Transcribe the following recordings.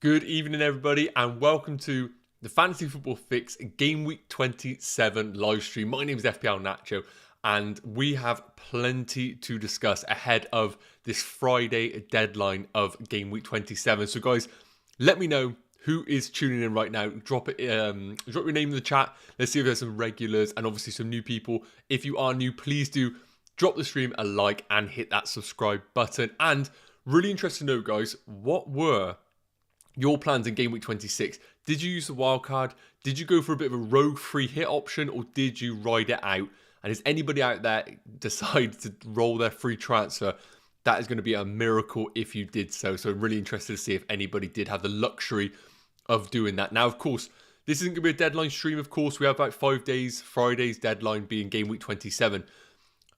Good evening, everybody, and welcome to the Fantasy Football Fix Game Week 27 live stream. My name is FPL Nacho, and we have plenty to discuss ahead of this Friday deadline of Game Week 27. So, guys, let me know who is tuning in right now. Drop your name in the chat. Let's see if there's some regulars and obviously some new people. If you are new, please do drop the stream a like and hit that subscribe button. And really interested to know, guys, what were your plans in Game Week 26? Did you use the wildcard? Did you go for a bit of a rogue free hit option, or did you ride it out? And does anybody out there decide to roll their free transfer? That is going to be a miracle if you did so. So I'm really interested to see if anybody did have the luxury of doing that. Now, of course, this isn't going to be a deadline stream. Of course, we have about 5 days. Friday's deadline being Game Week 27.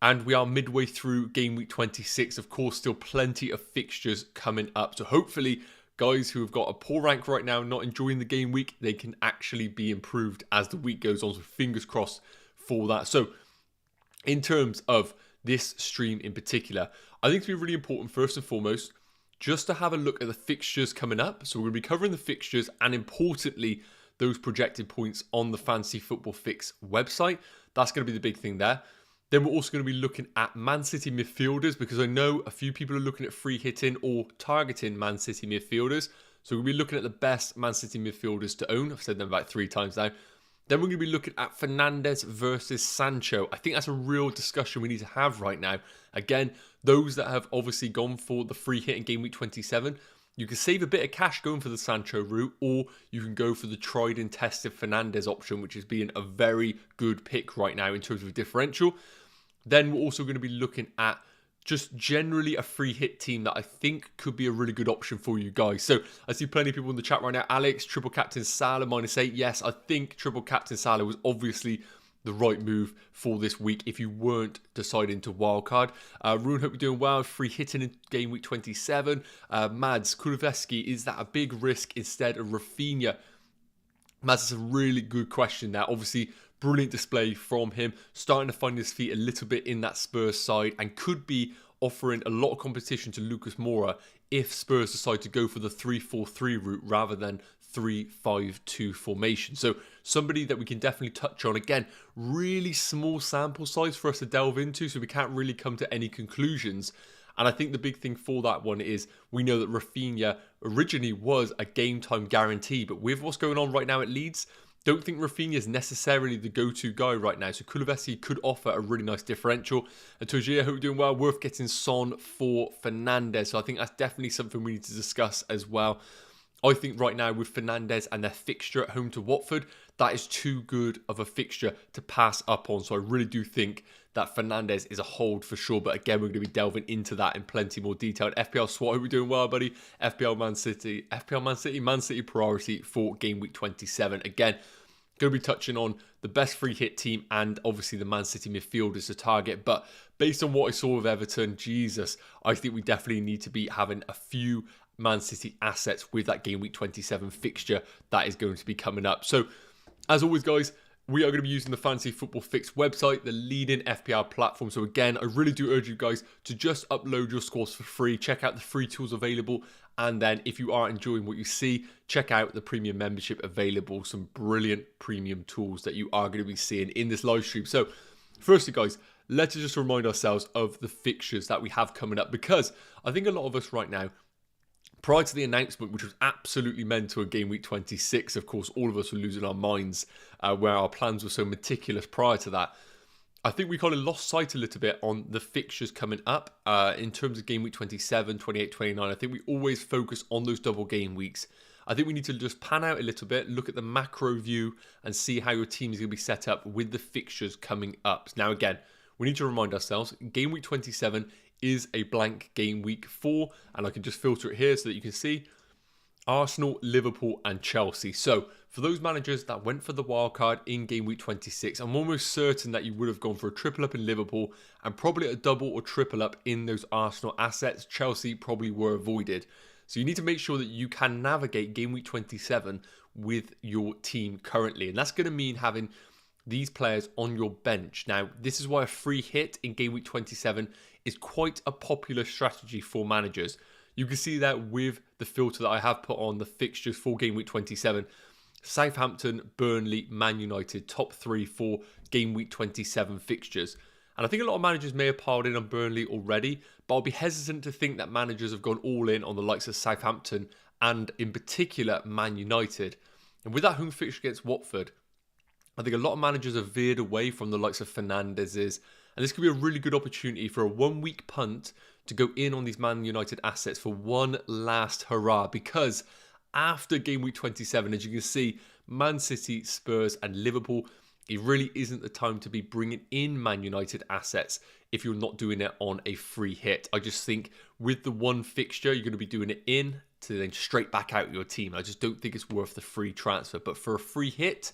And we are midway through Game Week 26. Of course, still plenty of fixtures coming up. So hopefully, guys who have got a poor rank right now, not enjoying the game week, they can actually be improved as the week goes on. So fingers crossed for that. So in terms of this stream in particular, I think it's really important, first and foremost, just to have a look at the fixtures coming up. So we're going to be covering the fixtures and, importantly, those projected points on the Fantasy Football Fix website. That's going to be the big thing there. Then we're also going to be looking at Man City midfielders, because I know a few people are looking at free hitting or targeting Man City midfielders. So we'll be looking at the best Man City midfielders to own. I've said them about 3 times now. Then we're going to be looking at Fernandes versus Sancho. I think that's a real discussion we need to have right now. Again, those that have obviously gone for the free hit in Game Week 27, you can save a bit of cash going for the Sancho route, or you can go for the tried and tested Fernandes option, which is being a very good pick right now in terms of differential. Then we're also going to be looking at just generally a free hit team that I think could be a really good option for you guys. So I see plenty of people in the chat right now. Alex, triple captain Salah -8. Yes, I think triple captain Salah was obviously the right move for this week if you weren't deciding to wildcard. Rune, hope you're doing well. Free hitting in Game Week 27. Mads, Kuleveski, is that a big risk instead of Rafinha? Mads, that's a really good question there. Obviously, brilliant display from him, starting to find his feet a little bit in that Spurs side, and could be offering a lot of competition to Lucas Moura if Spurs decide to go for the 3-4-3 route rather than 3-5-2 formation. So somebody that we can definitely touch on. Again, really small sample size for us to delve into, so we can't really come to any conclusions. And I think the big thing for that one is we know that Rafinha originally was a game time guarantee, but with what's going on right now at Leeds, don't think Rafinha is necessarily the go-to guy right now. So Kuleveski could offer a really nice differential. And Tojier, hope you're doing well. Worth getting Son for Fernandes. So I think that's definitely something we need to discuss as well. I think right now with Fernandes and their fixture at home to Watford, that is too good of a fixture to pass up on. So I really do think that Fernandes is a hold for sure. But again, we're going to be delving into that in plenty more detail. FPL SWAT, hope you're doing well, buddy. FPL Man City, Man City priority for Game Week 27. Again, going to be touching on the best free hit team and obviously the Man City midfielders to target. But based on what I saw with Everton, Jesus, I think we definitely need to be having a few Man City assets with that Game Week 27 fixture that is going to be coming up. So, as always, guys, we are going to be using the Fantasy Football Fix website, the leading FPL platform. So again, I really do urge you guys to just upload your scores for free. Check out the free tools available. And then if you are enjoying what you see, check out the premium membership available. Some brilliant premium tools that you are going to be seeing in this live stream. So firstly, guys, let's just remind ourselves of the fixtures that we have coming up, because I think a lot of us right now, prior to the announcement, which was absolutely mental in Game Week 26, of course, all of us were losing our minds where our plans were so meticulous prior to that. I think we kind of lost sight a little bit on the fixtures coming up in terms of Game Week 27, 28, 29. I think we always focus on those double game weeks. I think we need to just pan out a little bit, look at the macro view and see how your team is going to be set up with the fixtures coming up. Now, again, we need to remind ourselves, Game Week 27 is a blank game week 4, and I can just filter it here so that you can see Arsenal, Liverpool and Chelsea. So for those managers that went for the wildcard in Game Week 26, I'm almost certain that you would have gone for a triple up in Liverpool and probably a double or triple up in those Arsenal assets. Chelsea probably were avoided. So you need to make sure that you can navigate Game Week 27 with your team currently, and that's going to mean having these players on your bench. Now, this is why a free hit in Game Week 27 is quite a popular strategy for managers. You can see that with the filter that I have put on the fixtures for game week 27. Southampton, Burnley, Man United, top 3 for game week 27 fixtures. And I think a lot of managers may have piled in on Burnley already, but I'll be hesitant to think that managers have gone all in on the likes of Southampton and in particular Man United. And with that home fixture against Watford, I think a lot of managers have veered away from the likes of Fernandez's, and this could be a really good opportunity for a 1 week punt to go in on these Man United assets for one last hurrah, because after game week 27, as you can see, Man City, Spurs and Liverpool, it really isn't the time to be bringing in Man United assets if you're not doing it on a free hit. I just think with the one fixture, you're going to be doing it in to then straight back out your team. I just don't think it's worth the free transfer. But for a free hit,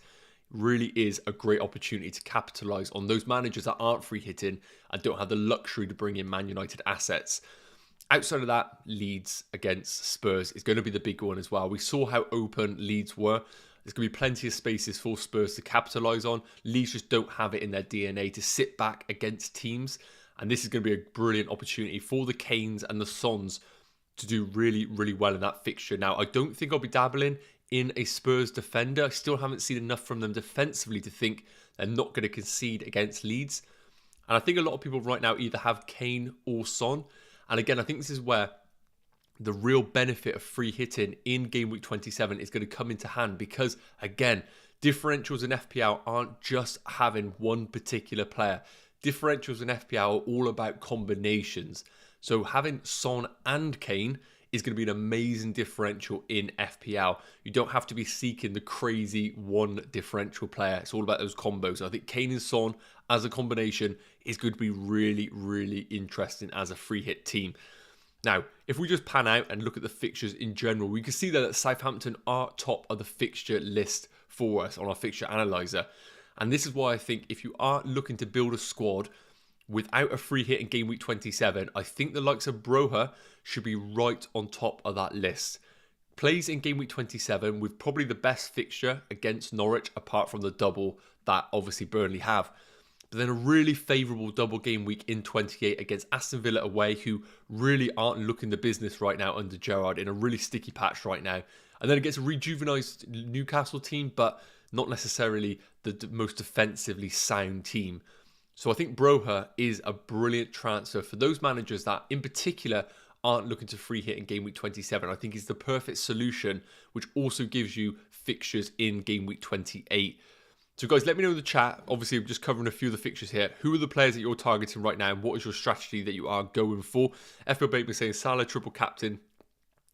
really is a great opportunity to capitalise on those managers that aren't free hitting and don't have the luxury to bring in Man United assets. Outside of that, Leeds against Spurs is going to be the big one as well. We saw how open Leeds were. There's going to be plenty of spaces for Spurs to capitalise on. Leeds just don't have it in their DNA to sit back against teams. And this is going to be a brilliant opportunity for the Kanes and the Sons to do really, really well in that fixture. Now, I don't think I'll be dabbling in a Spurs defender. I still haven't seen enough from them defensively to think they're not going to concede against Leeds. And I think a lot of people right now either have Kane or Son. And again, I think this is where the real benefit of free hitting in game week 27 is going to come into hand, because again, differentials in FPL aren't just having one particular player. Differentials in FPL are all about combinations. So having Son and Kane is going to be an amazing differential in FPL. You don't have to be seeking the crazy one differential player. It's all about those combos. I think Kane and Son as a combination is going to be really, really interesting as a free hit team. Now, if we just pan out and look at the fixtures in general, we can see that Southampton are top of the fixture list for us on our fixture analyzer. And this is why I think if you are looking to build a squad without a free hit in game week 27, I think the likes of Broha should be right on top of that list. Plays in game week 27 with probably the best fixture against Norwich, apart from the double that obviously Burnley have. But then a really favourable double game week in 28 against Aston Villa away, who really aren't looking the business right now under Gerrard, in a really sticky patch right now. And then against a rejuvenised Newcastle team, but not necessarily the most defensively sound team. So I think Broha is a brilliant transfer for those managers that in particular aren't looking to free hit in game week 27. I think he's the perfect solution, which also gives you fixtures in game week 28. So guys, let me know in the chat. Obviously, I'm just covering a few of the fixtures here. Who are the players that you're targeting right now, and what is your strategy that you are going for? FPL Bateman saying Salah triple captain,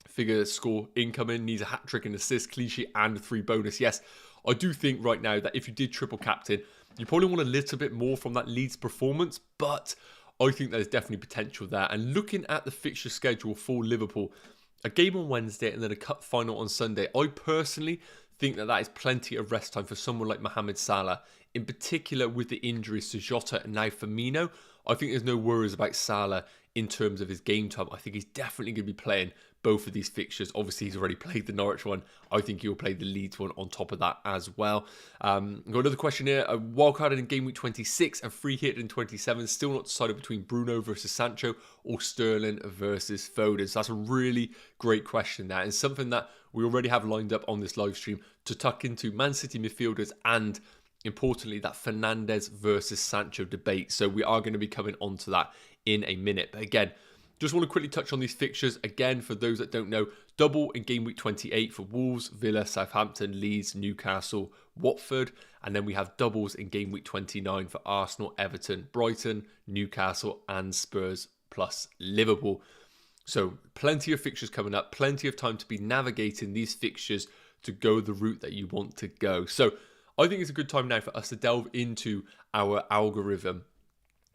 figure score incoming, needs a hat trick and assist, clean sheet and 3 bonus. Yes, I do think right now that if you did triple captain, you probably want a little bit more from that Leeds performance, but I think there's definitely potential there. And looking at the fixture schedule for Liverpool, a game on Wednesday and then a cup final on Sunday, I personally think that is plenty of rest time for someone like Mohamed Salah, in particular with the injuries to Jota and now Firmino. I think there's no worries about Salah in terms of his game time. I think he's definitely going to be playing both of these fixtures. Obviously, he's already played the Norwich one. I think he'll play the Leeds one on top of that as well. Got another question here. Wildcard in game week 26 and free hit in 27. Still not decided between Bruno versus Sancho or Sterling versus Foden. So that's a really great question there, and something that we already have lined up on this live stream to tuck into Man City midfielders and, importantly, that Fernandez versus Sancho debate. So we are going to be coming on to that in a minute. But again, just want to quickly touch on these fixtures. Again, for those that don't know, double in game week 28 for Wolves, Villa, Southampton, Leeds, Newcastle, Watford. And then we have doubles in game week 29 for Arsenal, Everton, Brighton, Newcastle and Spurs plus Liverpool. So plenty of fixtures coming up, plenty of time to be navigating these fixtures to go the route that you want to go. So I think it's a good time now for us to delve into our algorithm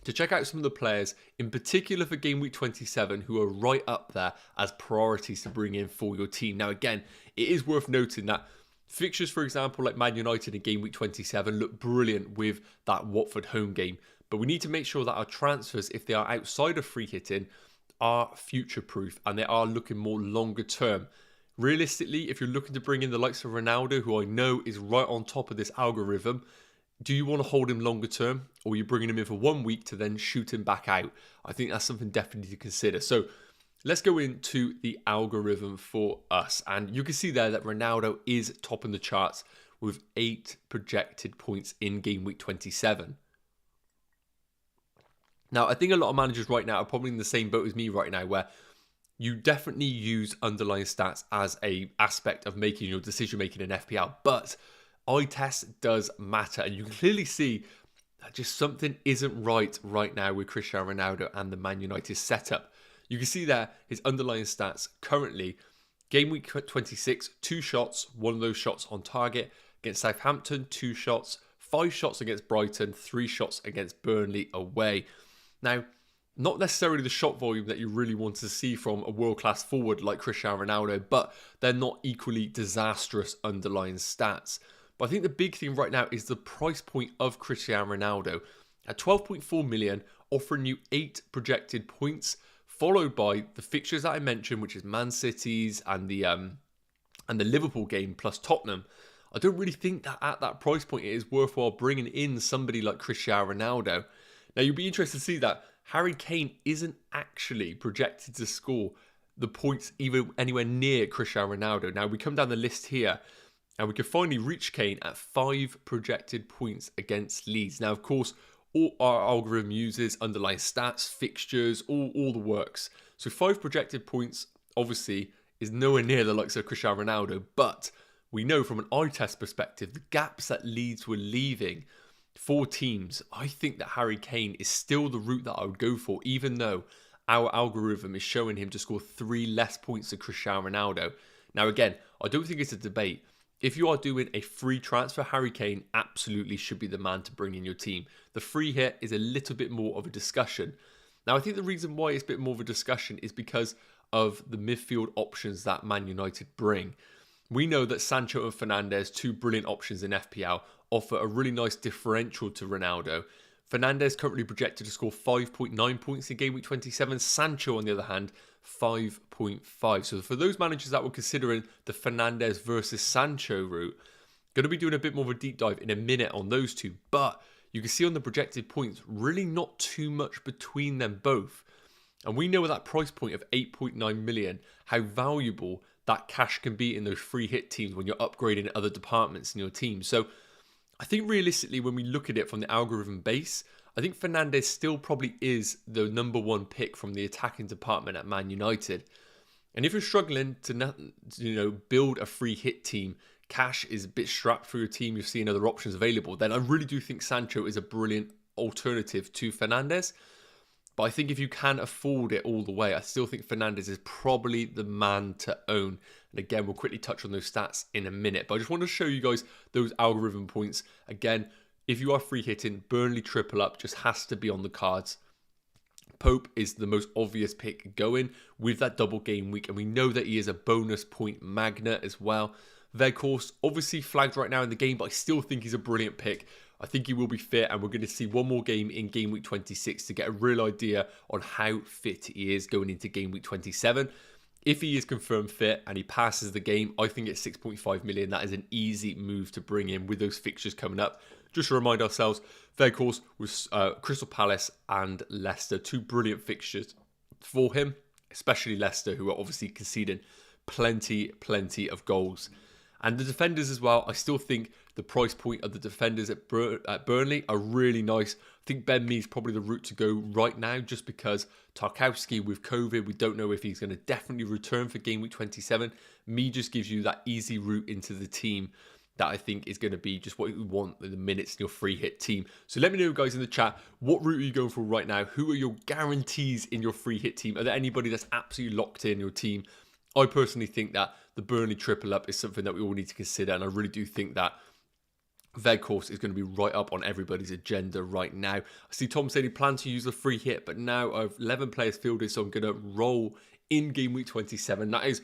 to check out some of the players, in particular for game week 27, who are right up there as priorities to bring in for your team. Now, again, it is worth noting that fixtures, for example, like Man United in game week 27 look brilliant with that Watford home game. But we need to make sure that our transfers, if they are outside of free hitting, are future-proof and they are looking more longer term. Realistically, if you're looking to bring in the likes of Ronaldo, who I know is right on top of this algorithm, do you want to hold him longer term, or are you bringing him in for 1 week to then shoot him back out? I think that's something definitely to consider. So let's go into the algorithm for us. And you can see there that Ronaldo is topping the charts with 8 projected points in game week 27. Now, I think a lot of managers right now are probably in the same boat as me right now, where you definitely use underlying stats as a aspect of making your decision making in FPL, but eye test does matter, and you can clearly see that just something isn't right now with Cristiano Ronaldo and the Man United setup. You can see there his underlying stats currently. Game week 26, 2 shots, 1 of those shots on target. Against Southampton, 2 shots, 5 shots against Brighton, 3 shots against Burnley away. Now, not necessarily the shot volume that you really want to see from a world-class forward like Cristiano Ronaldo, but they're not equally disastrous underlying stats. But I think the big thing right now is the price point of Cristiano Ronaldo. At 12.4 million, offering you 8 projected points, followed by the fixtures that I mentioned, which is Man City's and the Liverpool game plus Tottenham. I don't really think that at that price point it is worthwhile bringing in somebody like Cristiano Ronaldo. Now, you'll be interested to see that Harry Kane isn't actually projected to score the points even anywhere near Cristiano Ronaldo. Now, we come down the list here and we can finally reach Kane at 5 projected points against Leeds. Now, of course, all our algorithm uses underlying stats, fixtures, all the works. So 5 projected points, obviously, is nowhere near the likes of Cristiano Ronaldo, but we know from an eye test perspective, the gaps that Leeds were leaving for teams, I think that Harry Kane is still the route that I would go for, even though our algorithm is showing him to score 3 less points than Cristiano Ronaldo. Now, again, I don't think it's a debate. If you are doing a free transfer, Harry Kane absolutely should be the man to bring in your team. The free hit is a little bit more of a discussion. Now, I think the reason why it's a bit more of a discussion is because of the midfield options that Man United bring. We know that Sancho and Fernandes, 2 brilliant options in FPL, offer a really nice differential to Ronaldo. Fernandes currently projected to score 5.9 points in game week 27. Sancho, on the other hand, 5.5. So for those managers that were considering the Fernandes versus Sancho route, going to be doing a bit more of a deep dive in a minute on those two. But you can see on the projected points, really not too much between them both. And we know at that price point of 8.9 million, how valuable that cash can be in those free hit teams when you're upgrading other departments in your team. So I think realistically, when we look at it from the algorithm base, I think Fernandes still probably is the number 1 pick from the attacking department at Man United. And if you're struggling to build a free hit team, cash is a bit strapped for your team, you're seeing other options available, then I really do think Sancho is a brilliant alternative to Fernandes. But I think if you can afford it all the way, I still think Fernandes is probably the man to own. And again, we'll quickly touch on those stats in a minute. But I just want to show you guys those algorithm points. Again, if you are free hitting, Burnley triple up just has to be on the cards. Pope is the most obvious pick going with that double game week. And we know that he is a bonus point magnet as well. Weghorst, obviously flagged right now in the game, but I still think he's a brilliant pick. I think he will be fit, and we're going to see one more game in game week 26 to get a real idea on how fit he is going into game week 27. If he is confirmed fit and he passes the game, I think at 6.5 million, that is an easy move to bring in with those fixtures coming up. Just to remind ourselves, Weghorst was Crystal Palace and Leicester, 2 brilliant fixtures for him, especially Leicester, who are obviously conceding plenty of goals. And the defenders as well, I still think the price point of the defenders at Burnley are really nice. I think Ben Mee is probably the route to go right now, just because Tarkowski with COVID, we don't know if he's going to definitely return for game week 27. Mee just gives you that easy route into the team that I think is going to be just what you want in the minutes in your free hit team. So let me know, guys, in the chat, what route are you going for right now? Who are your guarantees in your free hit team? Are there anybody that's absolutely locked in your team? I personally think that the Burnley triple up is something that we all need to consider, and I really do think that Weghorst is going to be right up on everybody's agenda right now. I see Tom saying he plans to use the free hit, but now I've 11 players fielded, so I'm going to roll in game week 27. That is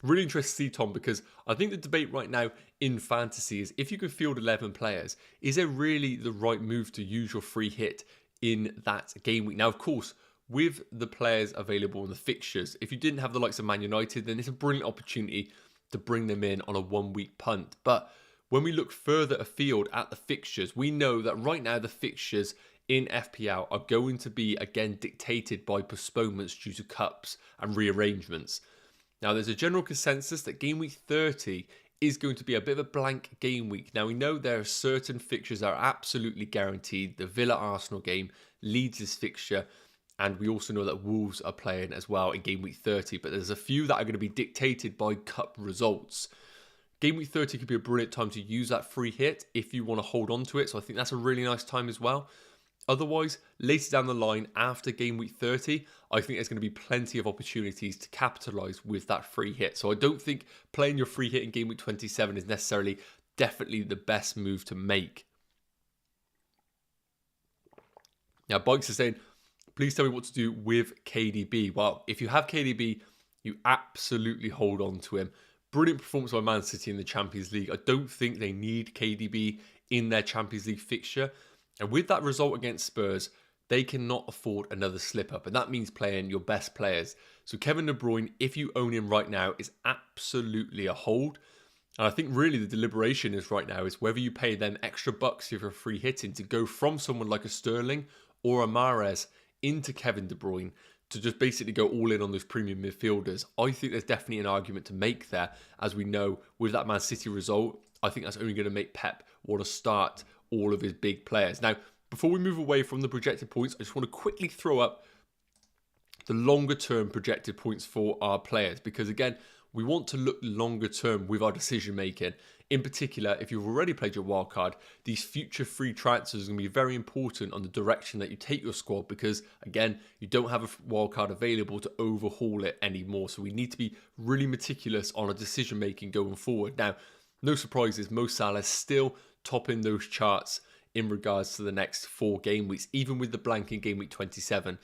really interesting to see, Tom, because I think the debate right now in fantasy is, if you can field 11 players, is it really the right move to use your free hit in that game week? Now, of course, with the players available in the fixtures, if you didn't have the likes of Man United, then it's a brilliant opportunity to bring them in on a 1-week punt. But when we look further afield at the fixtures, we know that right now the fixtures in FPL are going to be, again, dictated by postponements due to cups and rearrangements. Now, there's a general consensus that game week 30 is going to be a bit of a blank game week. Now, we know there are certain fixtures that are absolutely guaranteed. The Villa-Arsenal game, Leeds' fixture, and we also know that Wolves are playing as well in game week 30. But there's a few that are going to be dictated by cup results. Game week 30 could be a brilliant time to use that free hit if you want to hold on to it. So I think that's a really nice time as well. Otherwise, later down the line, after game week 30, I think there's going to be plenty of opportunities to capitalise with that free hit. So I don't think playing your free hit in game week 27 is necessarily definitely the best move to make. Now, Bikes is saying, please tell me what to do with KDB. Well, if you have KDB, you absolutely hold on to him. Brilliant performance by Man City in the Champions League. I don't think they need KDB in their Champions League fixture. And with that result against Spurs, they cannot afford another slip-up. And that means playing your best players. So Kevin De Bruyne, if you own him right now, is absolutely a hold. And I think really the deliberation is right now is whether you pay them extra bucks if you're free hitting to go from someone like a Sterling or a Mahrez into Kevin De Bruyne to just basically go all in on those premium midfielders. I think there's definitely an argument to make there. As we know, with that Man City result, I think that's only going to make Pep want to start all of his big players. Now, before we move away from the projected points, I just want to quickly throw up the longer term projected points for our players, because again, we want to look longer term with our decision making. In particular, if you've already played your wildcard, these future free transfers are going to be very important on the direction that you take your squad, because again, you don't have a wildcard available to overhaul it anymore. So we need to be really meticulous on our decision making going forward. Now, no surprises, Mo Salah still topping those charts in regards to the next 4 game weeks, even with the blank in game week 27.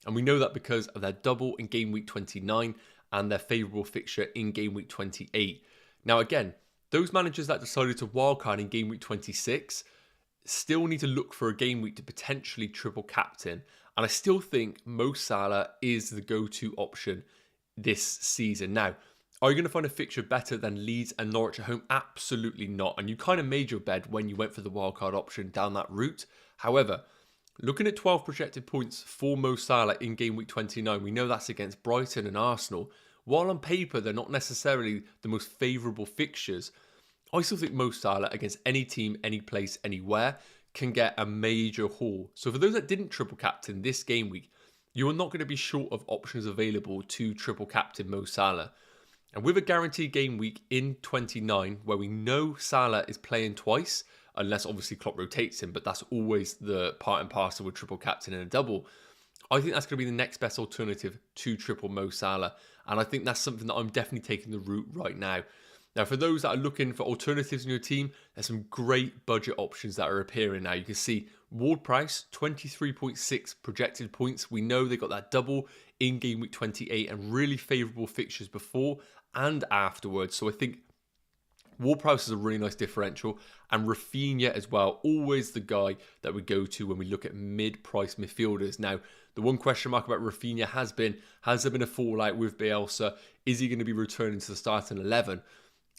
And we know that because of their double in game week 29 and their favourable fixture in game week 28. Now again, those managers that decided to wildcard in game week 26 still need to look for a game week to potentially triple captain. And I still think Mo Salah is the go-to option this season. Now, are you going to find a fixture better than Leeds and Norwich at home? Absolutely not. And you kind of made your bed when you went for the wildcard option down that route. However, looking at 12 projected points for Mo Salah in game week 29, we know that's against Brighton and Arsenal. While on paper, they're not necessarily the most favourable fixtures, I still think Mo Salah against any team, any place, anywhere can get a major haul. So for those that didn't triple captain this game week, you are not going to be short of options available to triple captain Mo Salah. And with a guaranteed game week in 29, where we know Salah is playing twice, unless obviously Klopp rotates him, but that's always the part and parcel with triple captain and a double, I think that's going to be the next best alternative to triple Mo Salah. And I think that's something that I'm definitely taking the route right now. Now, for those that are looking for alternatives in your team, there's some great budget options that are appearing now. You can see Ward Price, 23.6 projected points. We know they got that double in game week 28 and really favourable fixtures before and afterwards. So I think Ward Prowse is a really nice differential, and Rafinha as well, always the guy that we go to when we look at mid-price midfielders. Now, the one question mark about Rafinha has there been a fallout with Bielsa? Is he going to be returning to the starting 11?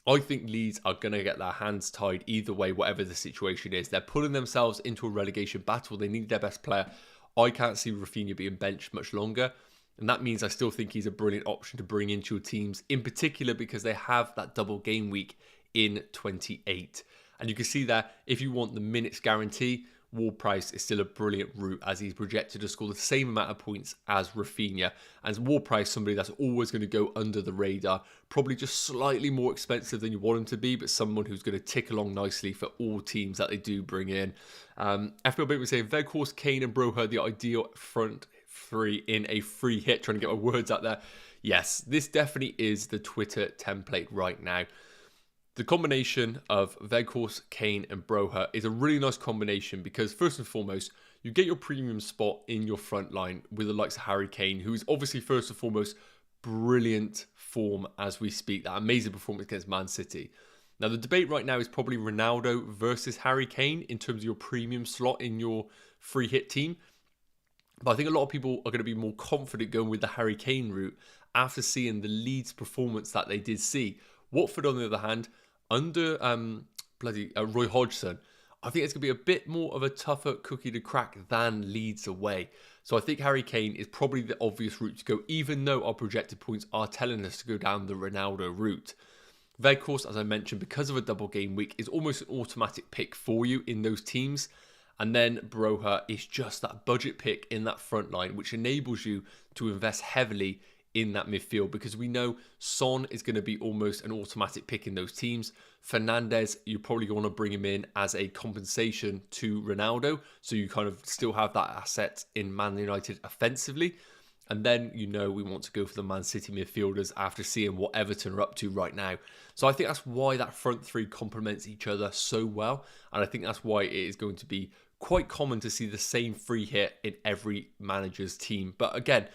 I think Leeds are going to get their hands tied either way, whatever the situation is. They're pulling themselves into a relegation battle. They need their best player. I can't see Rafinha being benched much longer. And that means I still think he's a brilliant option to bring into your teams, in particular because they have that double game week in 28. And you can see that if you want the minutes guarantee, Ward Price is still a brilliant route as he's projected to score the same amount of points as Rafinha. And Ward Price, somebody that's always going to go under the radar, probably just slightly more expensive than you want him to be, but someone who's going to tick along nicely for all teams that they do bring in. FPL Baby was saying, Weghorst, Kane and Broha, the ideal front three in a free hit. Trying to get my words out there. Yes, this definitely is the Twitter template right now. The combination of Weghorst, Kane and Broha is a really nice combination because first and foremost, you get your premium spot in your front line with the likes of Harry Kane, who is obviously first and foremost brilliant form as we speak. That amazing performance against Man City. Now the debate right now is probably Ronaldo versus Harry Kane in terms of your premium slot in your free hit team. But I think a lot of people are going to be more confident going with the Harry Kane route after seeing the Leeds performance that they did see. Watford, on the other hand, under Roy Hodgson, I think it's going to be a bit more of a tougher cookie to crack than Leeds away. So I think Harry Kane is probably the obvious route to go, even though our projected points are telling us to go down the Ronaldo route. Weghorst, as I mentioned, because of a double game week, is almost an automatic pick for you in those teams. And then Broha is just that budget pick in that front line, which enables you to invest heavily in that midfield, because we know Son is going to be almost an automatic pick in those teams. Fernandes, you're probably going to bring him in as a compensation to Ronaldo, so you kind of still have that asset in Man United offensively. And then, you know, we want to go for the Man City midfielders after seeing what Everton are up to right now. So I think that's why that front three complements each other so well. And I think that's why it is going to be quite common to see the same free hit in every manager's team. But again,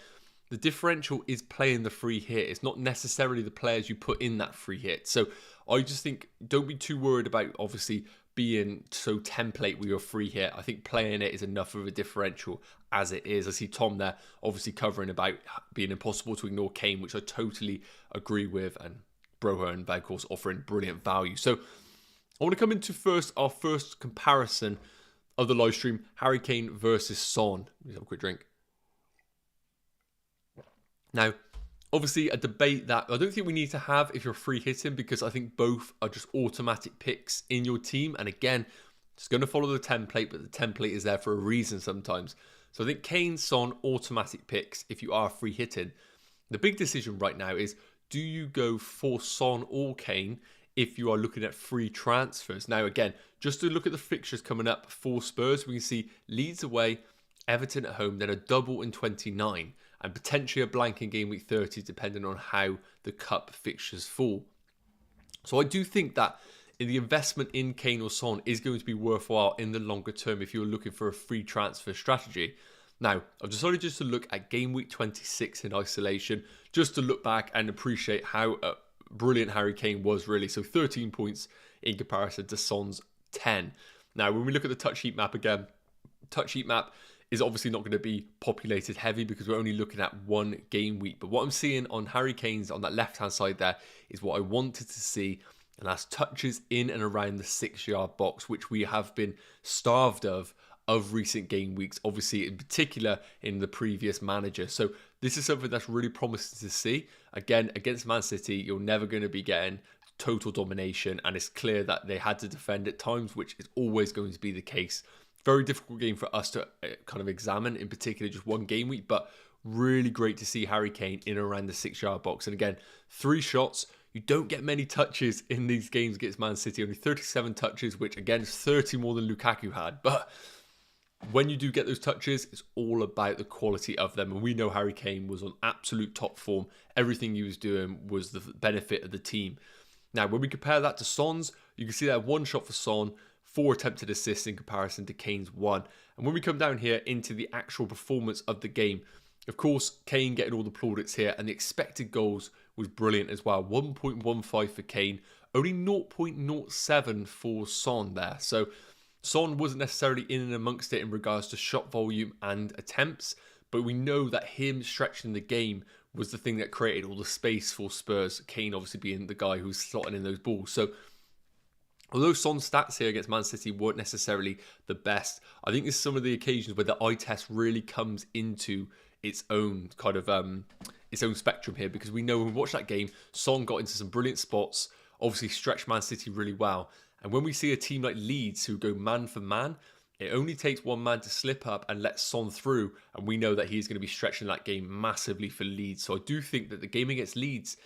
the differential is playing the free hit. It's not necessarily the players you put in that free hit. So I just think don't be too worried about obviously being so template with your free hit. I think playing it is enough of a differential as it is. I see Tom there obviously covering about being impossible to ignore Kane, which I totally agree with, and Broha and Weghorst offering brilliant value. So I want to come into our first comparison of the live stream, Harry Kane versus Son. Let me have a quick drink. Now, obviously a debate that I don't think we need to have if you're free hitting, because I think both are just automatic picks in your team. And again, it's going to follow the template, but the template is there for a reason sometimes. So I think Kane, Son, automatic picks if you are free hitting. The big decision right now is, do you go for Son or Kane if you are looking at free transfers? Now, again, just to look at the fixtures coming up for Spurs, we can see Leeds away, Everton at home, then a double in 29, and potentially a blank in game week 30, depending on how the cup fixtures fall. So I do think that the investment in Kane or Son is going to be worthwhile in the longer term if you're looking for a free transfer strategy. Now, I've decided just to look at game week 26 in isolation, just to look back and appreciate how brilliant Harry Kane was, really. So 13 points in comparison to Son's 10. Now, when we look at the touch heat map again, touch heat map is obviously not going to be populated heavy because we're only looking at one game week. But what I'm seeing on Harry Kane's on that left-hand side there is what I wanted to see, and that's touches in and around the 6-yard box, which we have been starved of recent game weeks, obviously in particular in the previous manager. So this is something that's really promising to see. Again, against Man City, you're never going to be getting total domination, and it's clear that they had to defend at times, which is always going to be the case. Very difficult game for us to kind of examine, in particular just one game week, but really great to see Harry Kane in and around the 6-yard box. And again, 3 shots. You don't get many touches in these games against Man City, only 37 touches, which again is 30 more than Lukaku had. But when you do get those touches, it's all about the quality of them. And we know Harry Kane was on absolute top form. Everything he was doing was the benefit of the team. Now, when we compare that to Son's, you can see that 1 shot for Son, 4 attempted assists in comparison to Kane's 1. And when we come down here into the actual performance of the game, of course, Kane getting all the plaudits here, and the expected goals was brilliant as well. 1.15 for Kane, only 0.07 for Son there. So Son wasn't necessarily in and amongst it in regards to shot volume and attempts, but we know that him stretching the game was the thing that created all the space for Spurs. Kane obviously being the guy who's slotting in those balls. So although Son's stats here against Man City weren't necessarily the best, I think this is some of the occasions where the eye test really comes into its own kind of its own spectrum here, because we know when we watch that game, Son got into some brilliant spots, obviously stretched Man City really well. And when we see a team like Leeds who go man for man, it only takes one man to slip up and let Son through, and we know that he's going to be stretching that game massively for Leeds. So I do think that the game against Leeds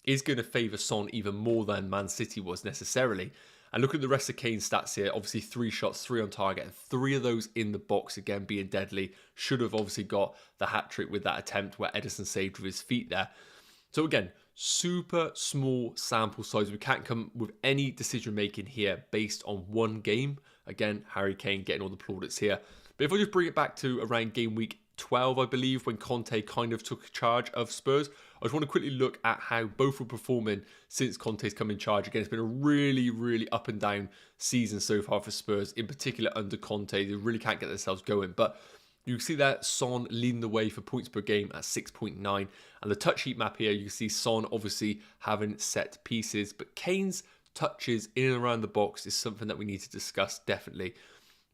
is going to favour Son even more than Man City was necessarily. And look at the rest of Kane's stats here. Obviously 3 shots, 3 on target, and 3 of those in the box, again being deadly. Should have obviously got the hat-trick with that attempt where Ederson saved with his feet there. So again, super small sample size. We can't come with any decision making here based on one game. Again, Harry Kane getting all the plaudits here. But if I just bring it back to around game week 12, I believe, when Conte kind of took charge of Spurs, I just want to quickly look at how both were performing since Conte's come in charge. Again, it's been a really, really up and down season so far for Spurs, in particular under Conte. They really can't get themselves going. But you can see that Son leading the way for points per game at 6.9. And the touch heat map here, you can see Son obviously having set pieces. But Kane's touches in and around the box is something that we need to discuss, definitely.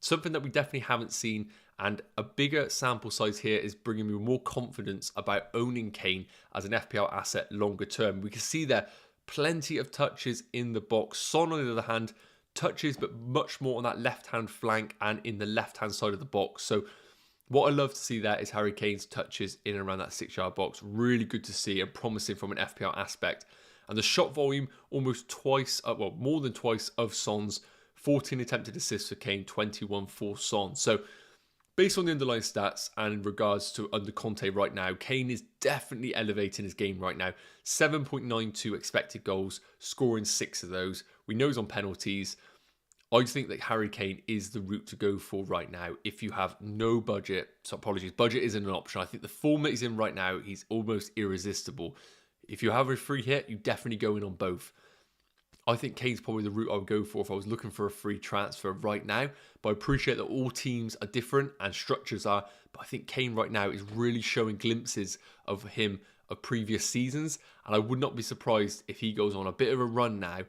Something that we definitely haven't seen, and a bigger sample size here is bringing me more confidence about owning Kane as an FPL asset longer term. We can see there plenty of touches in the box. Son, on the other hand, touches, but much more on that left-hand flank and in the left-hand side of the box. So what I love to see there is Harry Kane's touches in and around that 6-yard box. Really good to see and promising from an FPL aspect. And the shot volume almost twice, well, more than twice of Son's. 14 attempted assists for Kane, 21 for Son. So based on the underlying stats and in regards to under Conte right now, Kane is definitely elevating his game right now. 7.92 expected goals, scoring 6 of those. We know he's on penalties. I think that Harry Kane is the route to go for right now if you have no budget. So apologies, budget isn't an option. I think the form that he's in right now, he's almost irresistible. If you have a free hit, you definitely go in on both. I think Kane's probably the route I would go for if I was looking for a free transfer right now. But I appreciate that all teams are different and structures are. But I think Kane right now is really showing glimpses of him of previous seasons. And I would not be surprised if he goes on a bit of a run now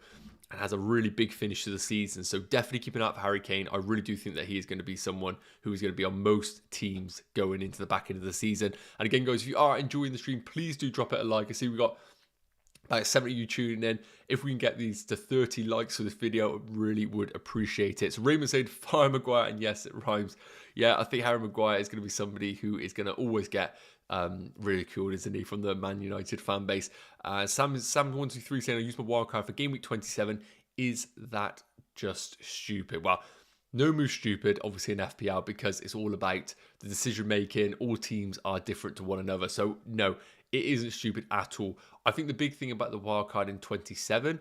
and has a really big finish to the season. So definitely keep an eye out for Harry Kane. I really do think that he is going to be someone who is going to be on most teams going into the back end of the season. And again, guys, if you are enjoying the stream, please do drop it a like. I see we got about 70 of you tuning in. If we can get these to 30 likes for this video, I really would appreciate it. So Raymond said, fire Maguire, and yes, it rhymes. Yeah, I think Harry Maguire is going to be somebody who is going to always get ridiculed, isn't he, from the Man United fan base. Sam123 saying, I use my wildcard for game week 27. Is that just stupid? Well, no move stupid, obviously, in FPL, because it's all about the decision making. All teams are different to one another. So no, it isn't stupid at all. I think the big thing about the wildcard in 27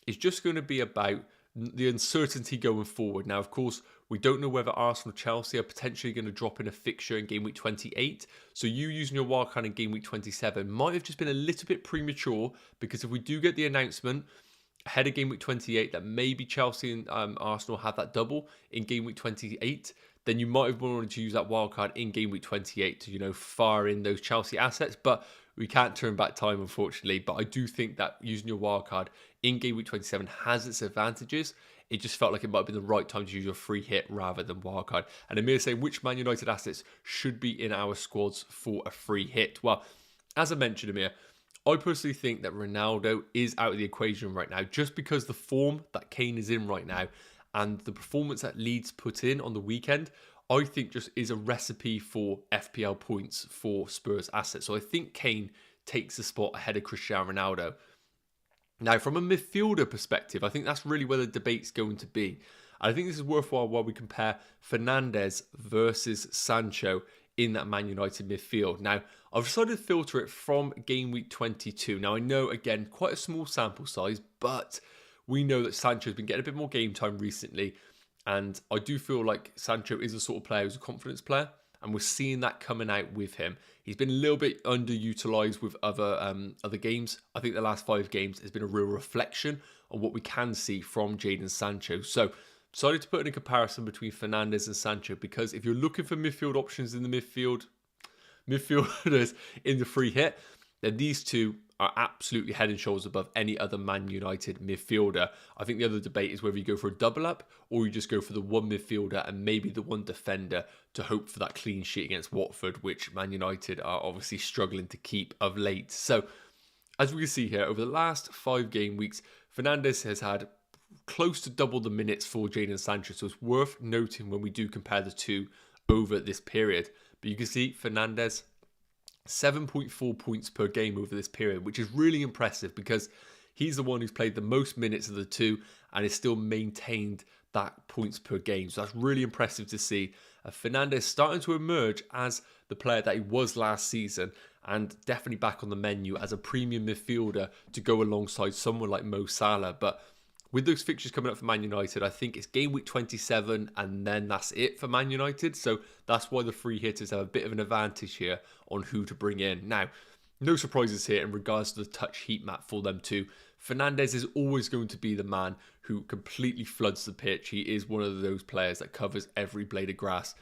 is just going to be about the uncertainty going forward. Now, of course, we don't know whether Arsenal or Chelsea are potentially going to drop in a fixture in game week 28. So you using your wildcard in game week 27 might have just been a little bit premature, because if we do get the announcement ahead of game week 28 that maybe Chelsea and Arsenal have that double in game week 28, then you might have wanted to use that wildcard in game week 28 to, you know, fire in those Chelsea assets. But we can't turn back time, unfortunately. But I do think that using your wildcard in game week 27 has its advantages. It just felt like it might have been the right time to use your free hit rather than wildcard. And Amir saying, which Man United assets should be in our squads for a free hit? Well, as I mentioned, Amir, I personally think that Ronaldo is out of the equation right now, just because the form that Kane is in right now and the performance that Leeds put in on the weekend, I think just is a recipe for FPL points for Spurs assets. So I think Kane takes the spot ahead of Cristiano Ronaldo. Now, from a midfielder perspective, I think that's really where the debate's going to be. I think this is worthwhile while we compare Fernandes versus Sancho in that Man United midfield. Now, I've decided to filter it from game week 22. Now, I know, again, quite a small sample size, but we know that Sancho's been getting a bit more game time recently. And I do feel like Sancho is the sort of player who's a confidence player. And we're seeing that coming out with him. He's been a little bit underutilized with other games. I think the last 5 games has been a real reflection on what we can see from Jadon Sancho. So, decided to put in a comparison between Fernandes and Sancho, because if you're looking for midfield options in the midfielders in the free hit, then these two are absolutely head and shoulders above any other Man United midfielder. I think the other debate is whether you go for a double up or you just go for the one midfielder and maybe the one defender to hope for that clean sheet against Watford, which Man United are obviously struggling to keep of late. So, as we can see here, over the last 5 game weeks, Fernandes has had close to double the minutes for Jadon Sancho. So it's worth noting when we do compare the two over this period. But you can see Fernandes, 7.4 points per game over this period, which is really impressive because he's the one who's played the most minutes of the two and has still maintained that points per game. So that's really impressive to see. Fernandes starting to emerge as the player that he was last season, and definitely back on the menu as a premium midfielder to go alongside someone like Mo Salah. But with those fixtures coming up for Man United, I think it's game week 27 and then that's it for Man United. So that's why the free hitters have a bit of an advantage here on who to bring in. Now, no surprises here in regards to the touch heat map for them too. Fernandes is always going to be the man who completely floods the pitch. He is one of those players that covers every blade of grass.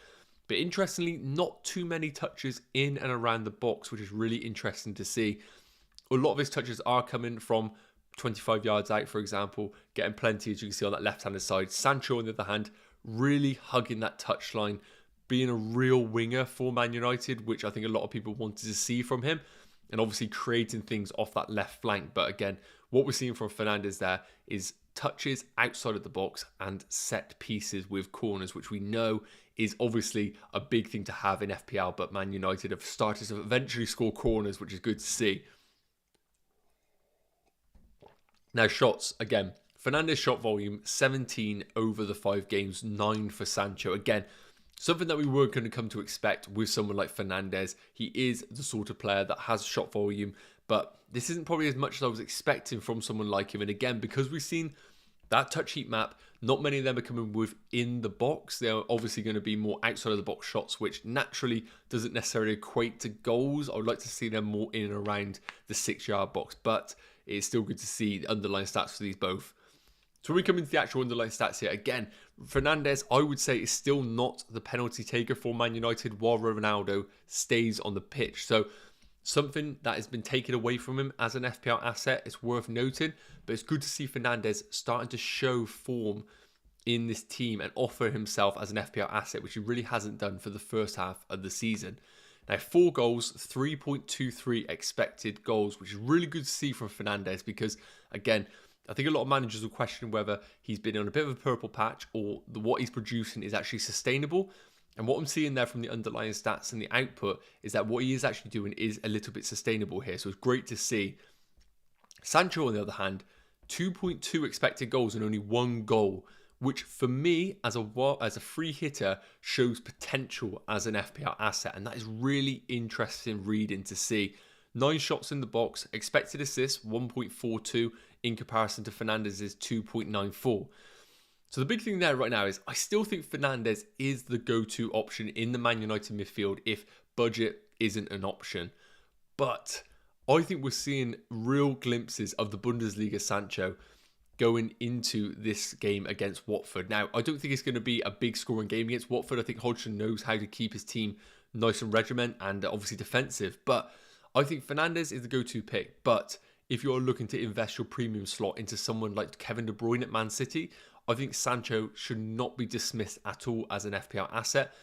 But interestingly, not too many touches in and around the box, which is really interesting to see. A lot of his touches are coming from 25 yards out, for example, getting plenty, as you can see on that left-handed side. Sancho, on the other hand, really hugging that touchline, being a real winger for Man United, which I think a lot of people wanted to see from him, and obviously creating things off that left flank. But again, what we're seeing from Fernandes there is touches outside of the box and set pieces with corners, which we know is obviously a big thing to have in FPL, but Man United have started to eventually score corners, which is good to see. Now, shots, again, Fernandes' shot volume, 17 over the 5 games, 9 for Sancho. Again, something that we were going to come to expect with someone like Fernandes. He is the sort of player that has shot volume, but this isn't probably as much as I was expecting from someone like him. And again, because we've seen that touch heat map, not many of them are coming within the box. They're obviously going to be more outside of the box shots, which naturally doesn't necessarily equate to goals. I would like to see them more in and around the 6-yard box, but it's still good to see the underlying stats for these both. So when we come into the actual underlying stats here, again, Fernandes, I would say, is still not the penalty taker for Man United while Ronaldo stays on the pitch. So something that has been taken away from him as an FPL asset, it's worth noting, but it's good to see Fernandes starting to show form in this team and offer himself as an FPL asset, which he really hasn't done for the first half of the season. Now, 4 goals, 3.23 expected goals, which is really good to see from Fernandes because, again, I think a lot of managers will question whether he's been on a bit of a purple patch or what he's producing is actually sustainable. And what I'm seeing there from the underlying stats and the output is that what he is actually doing is a little bit sustainable here. So it's great to see. Sancho, on the other hand, 2.2 expected goals and only 1 goal, which for me, as a free hitter, shows potential as an FPL asset. And that is really interesting reading to see. 9 shots in the box, expected assists, 1.42 in comparison to Fernandes' 2.94. So the big thing there right now is I still think Fernandes is the go-to option in the Man United midfield if budget isn't an option. But I think we're seeing real glimpses of the Bundesliga Sancho going into this game against Watford. Now, I don't think it's going to be a big scoring game against Watford. I think Hodgson knows how to keep his team nice and regiment and obviously defensive. But I think Fernandes is the go-to pick. But if you're looking to invest your premium slot into someone like Kevin De Bruyne at Man City, I think Sancho should not be dismissed at all as an FPL asset.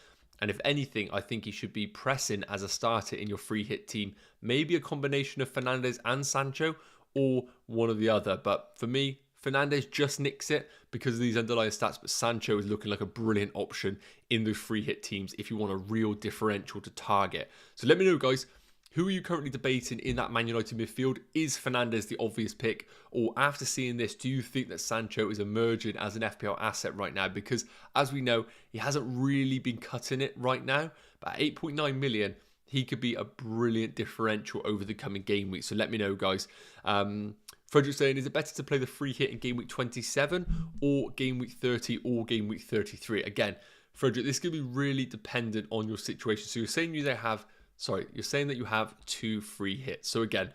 And if anything, I think he should be pressing as a starter in your free hit team. Maybe a combination of Fernandes and Sancho or one or the other. But for me, Fernandes just nicks it because of these underlying stats. But Sancho is looking like a brilliant option in those free hit teams if you want a real differential to target. So let me know, guys. Who are you currently debating in that Man United midfield? Is Fernandes the obvious pick? Or after seeing this, do you think that Sancho is emerging as an FPL asset right now? Because as we know, he hasn't really been cutting it right now. But at 8.9 million, he could be a brilliant differential over the coming game week. So let me know, guys. Frederick's saying, is it better to play the free hit in game week 27 or game week 30 or game week 33? Again, Frederick, this is going to be really dependent on your situation. So you're saying you're saying that you have 2 free hits. So again,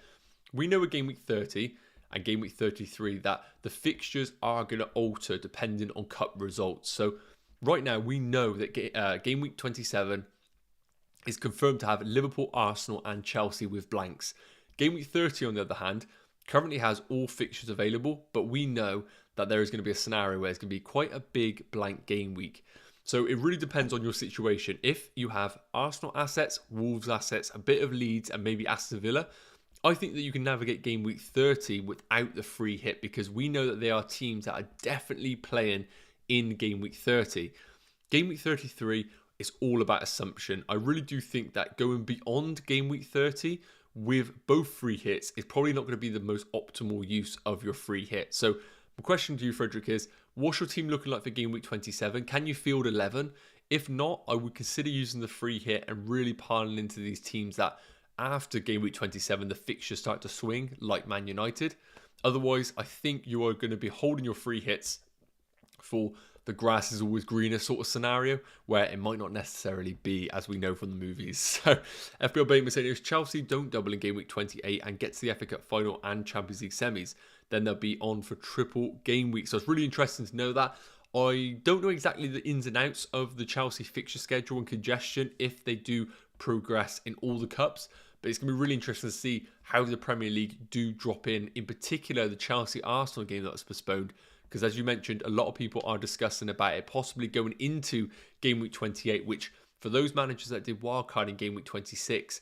we know with game week 30 and game week 33 that the fixtures are going to alter depending on cup results. So right now we know that game week 27 is confirmed to have Liverpool, Arsenal and Chelsea with blanks. Game week 30, on the other hand, currently has all fixtures available, but we know that there is going to be a scenario where it's going to be quite a big blank game week. So it really depends on your situation. If you have Arsenal assets, Wolves assets, a bit of Leeds and maybe Aston Villa, I think that you can navigate game week 30 without the free hit because we know that there are teams that are definitely playing in game week 30. Game week 33 is all about assumption. I really do think that going beyond game week 30 with both free hits is probably not going to be the most optimal use of your free hit. So my question to you, Frederick, is what's your team looking like for game week 27? Can you field 11? If not, I would consider using the free hit and really piling into these teams that after game week 27, the fixtures start to swing like Man United. Otherwise, I think you are going to be holding your free hits for the grass is always greener sort of scenario where it might not necessarily be, as we know from the movies. So FPL Bateman saying if Chelsea don't double in game week 28 and get to the FA Cup final and Champions League semis, then they'll be on for triple game week. So it's really interesting to know that. I don't know exactly the ins and outs of the Chelsea fixture schedule and congestion if they do progress in all the cups, But it's going to be really interesting to see how the Premier League do drop in particular the Chelsea-Arsenal game that was postponed. Because as you mentioned, a lot of people are discussing about it possibly going into game week 28, which for those managers that did wildcard in game week 26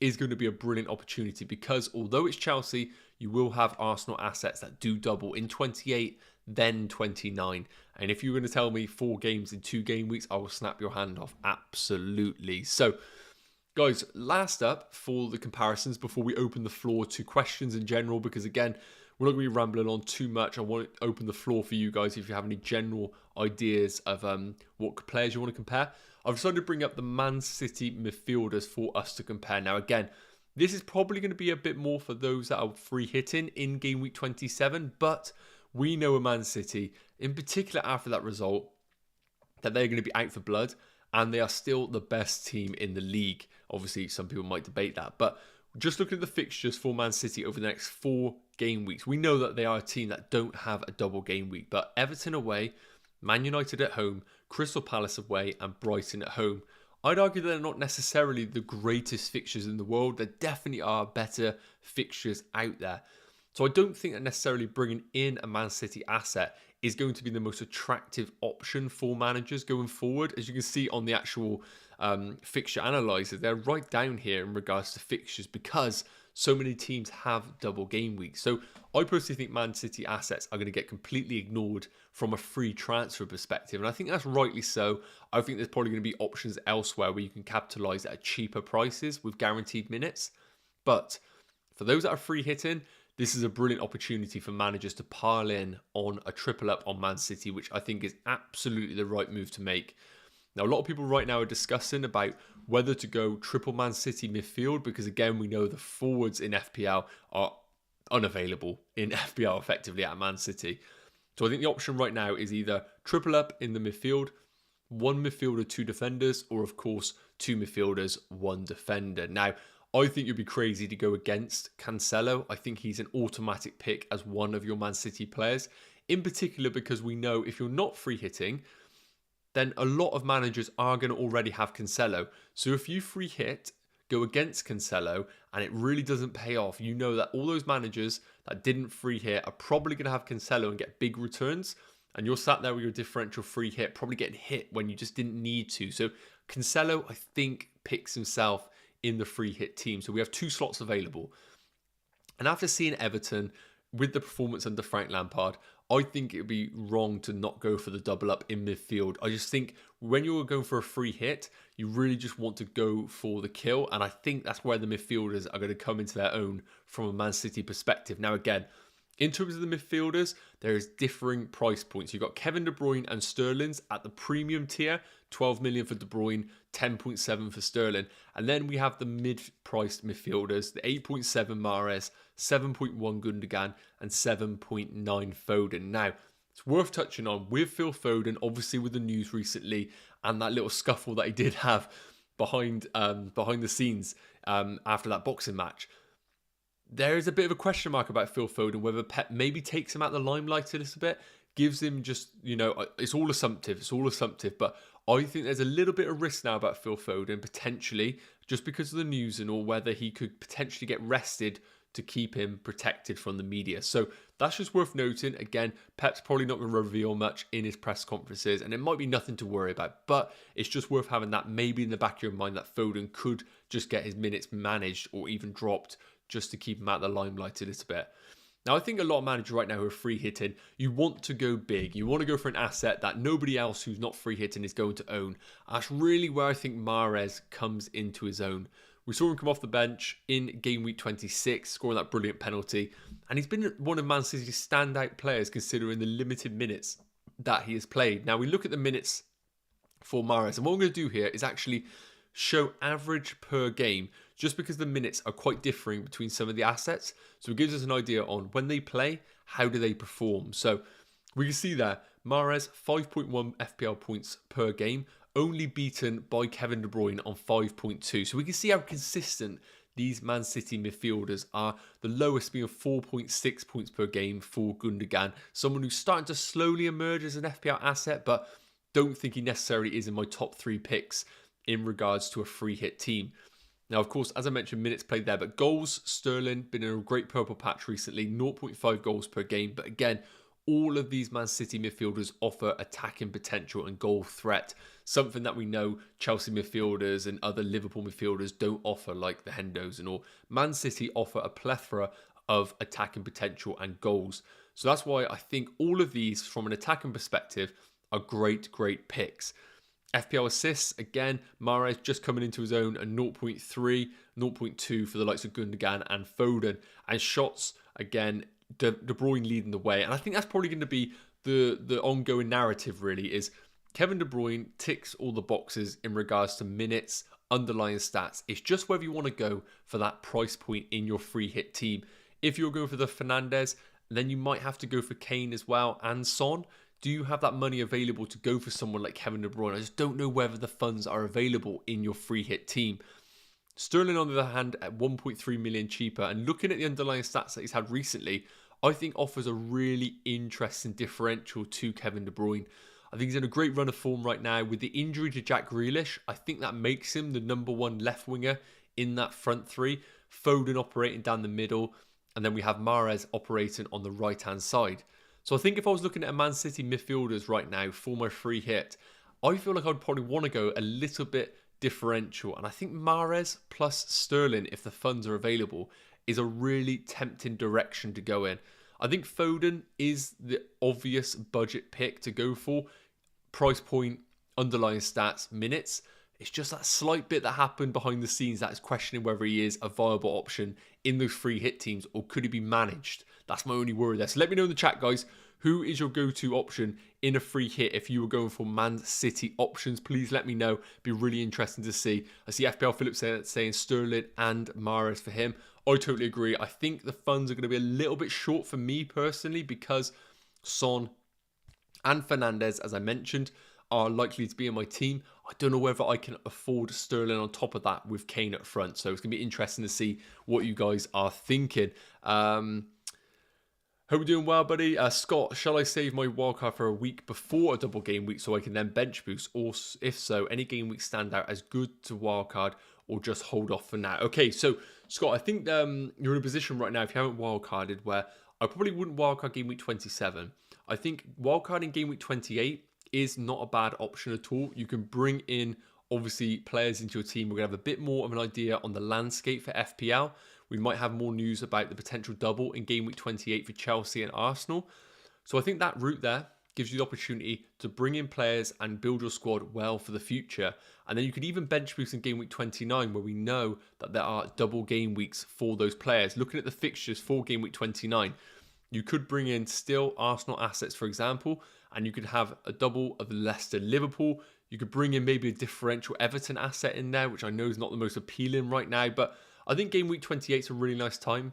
is going to be a brilliant opportunity, because although it's Chelsea, you will have Arsenal assets that do double in 28, then 29. And if you're going to tell me 4 games in 2 game weeks, I will snap your hand off. Absolutely. So, guys, last up for the comparisons before we open the floor to questions in general, because again, we're not going to be rambling on too much. I want to open the floor for you guys if you have any general ideas of what players you want to compare. I've decided to bring up the Man City midfielders for us to compare. Now, again, this is probably going to be a bit more for those that are free hitting in game week 27, but we know a Man City, in particular after that result, that they're going to be out for blood, and they are still the best team in the league. Obviously, some people might debate that, but just looking at the fixtures for Man City over the next 4 game weeks, we know that they are a team that don't have a double game week, but Everton away, Man United at home, Crystal Palace away, and Brighton at home. I'd argue they're not necessarily the greatest fixtures in the world. There definitely are better fixtures out there. So I don't think that necessarily bringing in a Man City asset is going to be the most attractive option for managers going forward. As you can see on the actual fixture analyzer, they're right down here in regards to fixtures because so many teams have double game weeks. So I personally think Man City assets are going to get completely ignored from a free transfer perspective. And I think that's rightly so. I think there's probably going to be options elsewhere where you can capitalize at cheaper prices with guaranteed minutes. But for those that are free hitting, this is a brilliant opportunity for managers to pile in on a triple up on Man City, which I think is absolutely the right move to make. Now, a lot of people right now are discussing about whether to go triple Man City midfield, because again, we know the forwards in FPL are unavailable in FPL effectively at Man City. So I think the option right now is either triple up in the midfield, 1 midfielder, 2 defenders, or of course, 2 midfielders, 1 defender. Now, I think you'd be crazy to go against Cancelo. I think he's an automatic pick as one of your Man City players, in particular because we know if you're not free hitting, then a lot of managers are going to already have Cancelo. So if you free hit, go against Cancelo, and it really doesn't pay off, you know that all those managers that didn't free hit are probably going to have Cancelo and get big returns. And you're sat there with your differential free hit, probably getting hit when you just didn't need to. So Cancelo, I think, picks himself in the free hit team. So we have 2 slots available. And after seeing Everton with the performance under Frank Lampard, I think it would be wrong to not go for the double up in midfield. I just think when you're going for a free hit, you really just want to go for the kill. And I think that's where the midfielders are going to come into their own from a Man City perspective. Now, again, in terms of the midfielders, there is differing price points. You've got Kevin De Bruyne and Sterling's at the premium tier, 12 million for De Bruyne, 10.7 for Sterling. And then we have the mid-priced midfielders, the 8.7 Mahrez, 7.1 Gundogan, and 7.9 Foden. Now, it's worth touching on with Phil Foden, obviously with the news recently, and that little scuffle that he did have behind the scenes after that boxing match. There is a bit of a question mark about Phil Foden, whether Pep maybe takes him out the limelight a little bit, gives him just, it's all assumptive, but I think there's a little bit of risk now about Phil Foden, potentially, just because of the news and all, whether he could potentially get rested to keep him protected from the media. So that's just worth noting. Again, Pep's probably not going to reveal much in his press conferences, and it might be nothing to worry about, but it's just worth having that maybe in the back of your mind that Foden could just get his minutes managed or even dropped just to keep him out of the limelight a little bit. Now, I think a lot of managers right now who are free hitting, you want to go big. You want to go for an asset that nobody else who's not free hitting is going to own. That's really where I think Mahrez comes into his own. We saw him come off the bench in game week 26, scoring that brilliant penalty. And he's been one of Man City's standout players considering the limited minutes that he has played. Now, we look at the minutes for Mahrez. And what I'm going to do here is actually show average per game, just because the minutes are quite differing between some of the assets. So it gives us an idea on when they play, how do they perform. So we can see there, Mahrez, 5.1 FPL points per game, only beaten by Kevin De Bruyne on 5.2. So we can see how consistent these Man City midfielders are. The lowest being 4.6 points per game for Gundogan, someone who's starting to slowly emerge as an FPL asset, but don't think he necessarily is in my top 3 picks in regards to a free hit team. Now, of course, as I mentioned, minutes played there, but goals, Sterling, been in a great purple patch recently, 0.5 goals per game. But again, all of these Man City midfielders offer attacking potential and goal threat, something that we know Chelsea midfielders and other Liverpool midfielders don't offer, like the Hendos and all. Man City offer a plethora of attacking potential and goals. So that's why I think all of these, from an attacking perspective, are great picks. FPL assists, again, Mahrez just coming into his own, a 0.3, 0.2 for the likes of Gundogan and Foden. And shots, again, De Bruyne leading the way. And I think that's probably going to be the ongoing narrative, really, is Kevin De Bruyne ticks all the boxes in regards to minutes, underlying stats. It's just whether you want to go for that price point in your free hit team. If you're going for the Fernandes, then you might have to go for Kane as well and Son. Do you have that money available to go for someone like Kevin De Bruyne? I just don't know whether the funds are available in your free hit team. Sterling, on the other hand, at 1.3 million cheaper, and looking at the underlying stats that he's had recently, I think offers a really interesting differential to Kevin De Bruyne. I think he's in a great run of form right now. With the injury to Jack Grealish, I think that makes him the number one left winger in that front three. Foden operating down the middle, and then we have Mahrez operating on the right-hand side. So I think if I was looking at a Man City midfielders right now for my free hit, I feel like I'd probably want to go a little bit differential. And I think Mahrez plus Sterling, if the funds are available, is a really tempting direction to go in. I think Foden is the obvious budget pick to go for. Price point, underlying stats, minutes. It's just that slight bit that happened behind the scenes that is questioning whether he is a viable option in those free hit teams, or could he be managed? That's my only worry there. So let me know in the chat, guys. Who is your go-to option in a free hit if you were going for Man City options? Please let me know. It'd be really interesting to see. I see FPL Phillips saying Sterling and Mahrez for him. I totally agree. I think the funds are going to be a little bit short for me personally, because Son and Fernandes, as I mentioned, are likely to be in my team. I don't know whether I can afford Sterling on top of that with Kane up front. So it's going to be interesting to see what you guys are thinking. Hope you're doing well, buddy. Scott, shall I save my wildcard for a week before a double game week so I can then bench boost? Or if so, any game weeks stand out as good to wildcard, or just hold off for now? Okay, so Scott, I think you're in a position right now, if you haven't wildcarded, where I probably wouldn't wildcard game week 27. I think wildcarding game week 28 is not a bad option at all. You can bring in, obviously, players into your team. We're going to have a bit more of an idea on the landscape for FPL. We might have more news about the potential double in game week 28 for Chelsea and Arsenal. So I think that route there gives you the opportunity to bring in players and build your squad well for the future. And then you could even bench boost in game week 29, where we know that there are double game weeks for those players. Looking at the fixtures for game week 29, you could bring in still Arsenal assets, for example, and you could have a double of Leicester Liverpool. You could bring in maybe a differential Everton asset in there, which I know is not the most appealing right now, but I think game week 28 is a really nice time.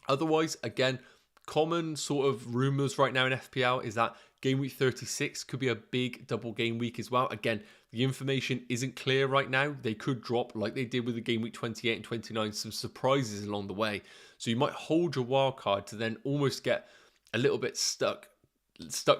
Otherwise, again, common sort of rumours right now in FPL is that game week 36 could be a big double game week as well. Again, the information isn't clear right now. They could drop, like they did with the game week 28 and 29, some surprises along the way. So you might hold your wild card to then almost get a little bit stuck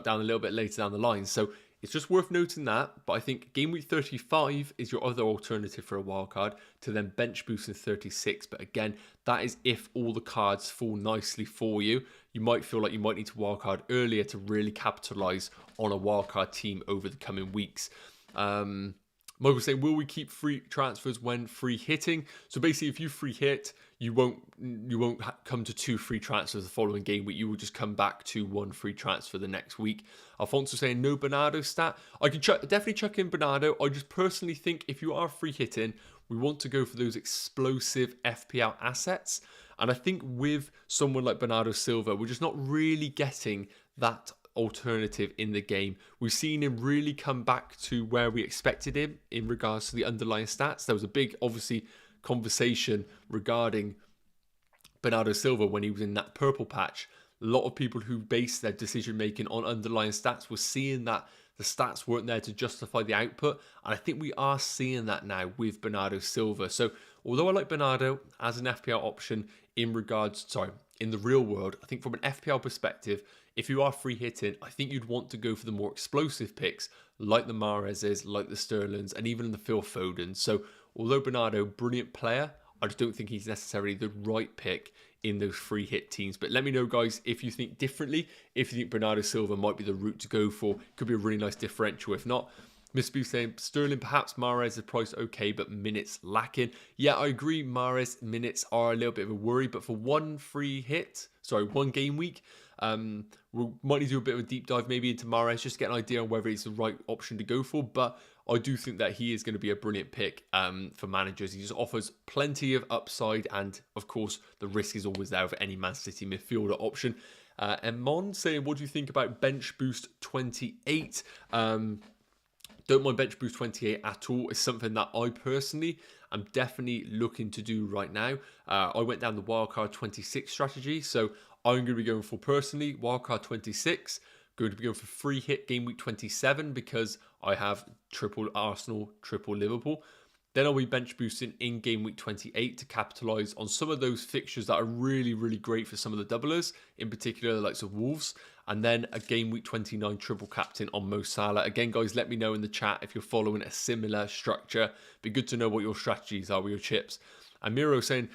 down a little bit later down the line. So it's just worth noting that. But I think game week 35 is your other alternative for a wildcard to then bench boost in 36. But again, that is if all the cards fall nicely for you. You might feel like you might need to wildcard earlier to really capitalize on a wildcard team over the coming weeks. Michael saying, will we keep free transfers when free hitting? So basically, if you free hit, you won't come to 2 free transfers the following game week. You will just come back to 1 free transfer the next week. Alfonso saying no Bernardo stat. I can definitely chuck in Bernardo. I just personally think if you are free hitting, we want to go for those explosive FPL assets. And I think with someone like Bernardo Silva, we're just not really getting that alternative in the game. We've seen him really come back to where we expected him in regards to the underlying stats. There was a big, obviously, conversation regarding Bernardo Silva when he was in that purple patch. A lot of people who base their decision making on underlying stats were seeing that the stats weren't there to justify the output, and I think we are seeing that now with Bernardo Silva. So although I like Bernardo as an FPL option in the real world, I think from an FPL perspective, if you are free hitting, I think you'd want to go for the more explosive picks like the Mahrezes, like the Sterlings, and even the Phil Fodens. So although Bernardo, brilliant player, I just don't think he's necessarily the right pick in those free hit teams. But let me know, guys, if you think differently, if you think Bernardo Silva might be the route to go for. Could be a really nice differential. If not, Mr. Boo saying Sterling, perhaps Mahrez is priced okay, but minutes lacking. Yeah, I agree. Mahrez minutes are a little bit of a worry, but for one game week, we might need to do a bit of a deep dive maybe into Mahrez, just to get an idea on whether it's the right option to go for. But I do think that he is going to be a brilliant pick for managers. He just offers plenty of upside, and of course, the risk is always there for any Man City midfielder option. And Mon saying, what do you think about Bench Boost 28? Don't mind Bench Boost 28 at all. It's something that I personally am definitely looking to do right now. I went down the Wildcard 26 strategy, so I'm going to be going for personally Wildcard 26. Going to be going for free hit game week 27 because I have triple Arsenal, triple Liverpool. Then I'll be bench boosting in game week 28 to capitalise on some of those fixtures that are really, really great for some of the doublers, in particular the likes of Wolves. And then a game week 29 triple captain on Mo Salah. Again, guys, let me know in the chat if you're following a similar structure. Be good to know what your strategies are with your chips. And Miro saying,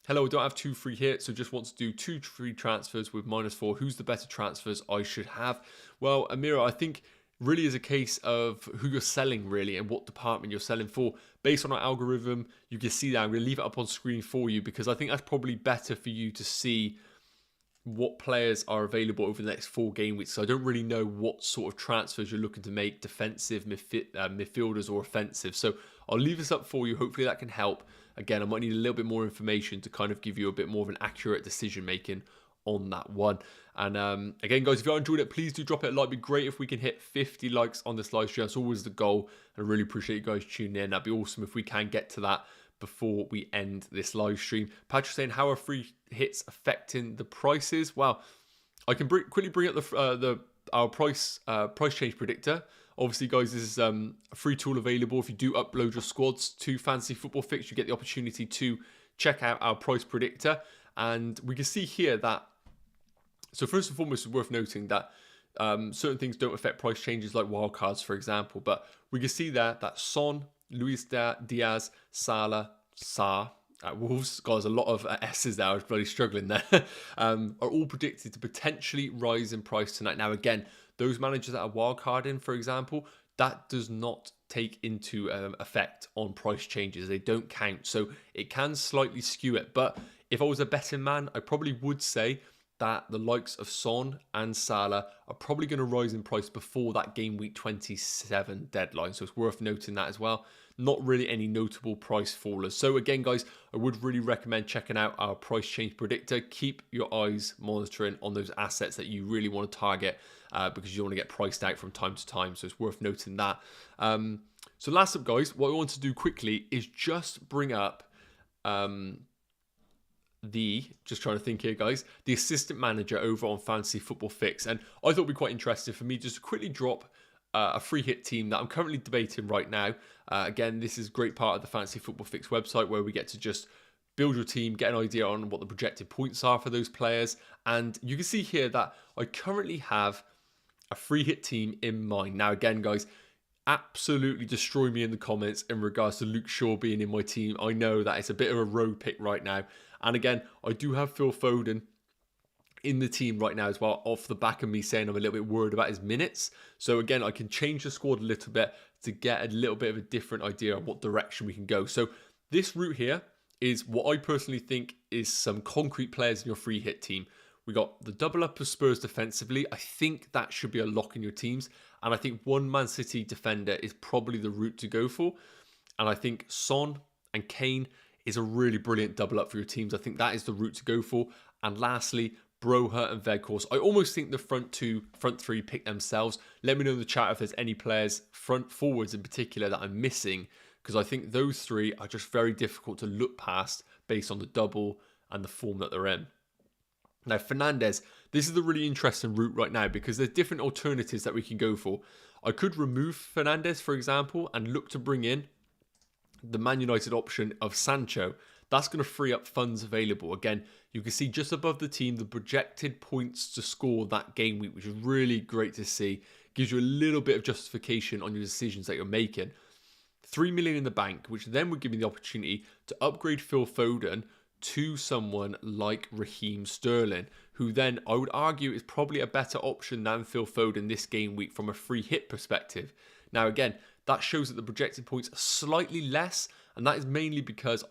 hello, I don't have 2 free hits, so just want to do 2 free transfers with -4. Who's the better transfers I should have? Well, Amira, I think really is a case of who you're selling really and what department you're selling for. Based on our algorithm, you can see that. I'm going to leave it up on screen for you because I think that's probably better for you to see what players are available over the next 4 game weeks. So I don't really know what sort of transfers you're looking to make, defensive, midfielders or offensive. So I'll leave this up for you. Hopefully that can help. Again, I might need a little bit more information to kind of give you a bit more of an accurate decision making on that one. And again, guys, if you enjoyed it, please do drop it a like. It'd be great if we can hit 50 likes on this live stream. That's always the goal. And I really appreciate you guys tuning in. That'd be awesome if we can get to that before we end this live stream. Patrick saying, how are free hits affecting the prices? Well, I can quickly bring up our price change predictor. Obviously, guys, this is a free tool available. If you do upload your squads to Fantasy Football Fix, you get the opportunity to check out our price predictor. And we can see here that, so first and foremost, it's worth noting that certain things don't affect price changes like wildcards, for example. But we can see there that Son, Luis Diaz, Salah, Sa at Wolves, guys, a lot of S's there, I was bloody struggling there, are all predicted to potentially rise in price tonight. Now, again, those managers that are wildcarding, for example, that does not take into effect on price changes. They don't count. So it can slightly skew it. But if I was a betting man, I probably would say that the likes of Son and Salah are probably going to rise in price before that game week 27 deadline. So it's worth noting that as well. Not really any notable price fallers. So again, guys, I would really recommend checking out our price change predictor. Keep your eyes monitoring on those assets that you really want to target because you don't want to get priced out from time to time. So it's worth noting that. So last up, guys, what I want to do quickly is just bring up just trying to think here, guys, the assistant manager over on Fantasy Football Fix. And I thought it'd be quite interesting for me just to quickly drop a free hit team that I'm currently debating right now. Again, this is a great part of the Fantasy Football Fix website where we get to just build your team, get an idea on what the projected points are for those players. And you can see here that I currently have a free hit team in mind. Now, again, guys, absolutely destroy me in the comments in regards to Luke Shaw being in my team. I know that it's a bit of a road pick right now. And again, I do have Phil Foden in the team right now as well, off the back of me saying I'm a little bit worried about his minutes. So again, I can change the squad a little bit to get a little bit of a different idea of what direction we can go. So this route here is what I personally think is some concrete players in your free hit team. We got the double up of Spurs defensively. I think that should be a lock in your teams. And I think one Man City defender is probably the route to go for. And I think Son and Kane is a really brilliant double up for your teams. I think that is the route to go for. And lastly, Broha and Weghorst. I almost think the front three pick themselves. Let me know in the chat if there's any players, front forwards in particular, that I'm missing. Because I think those three are just very difficult to look past based on the double and the form that they're in. Now, Fernandes, this is the really interesting route right now because there's different alternatives that we can go for. I could remove Fernandes, for example, and look to bring in the Man United option of Sancho. That's going to free up funds available. Again, you can see just above the team, the projected points to score that game week, which is really great to see. Gives you a little bit of justification on your decisions that you're making. $3 million in the bank, which then would give me the opportunity to upgrade Phil Foden to someone like Raheem Sterling, who then I would argue is probably a better option than Phil Foden this game week from a free hit perspective. Now again, that shows that the projected points are slightly less, and that is mainly because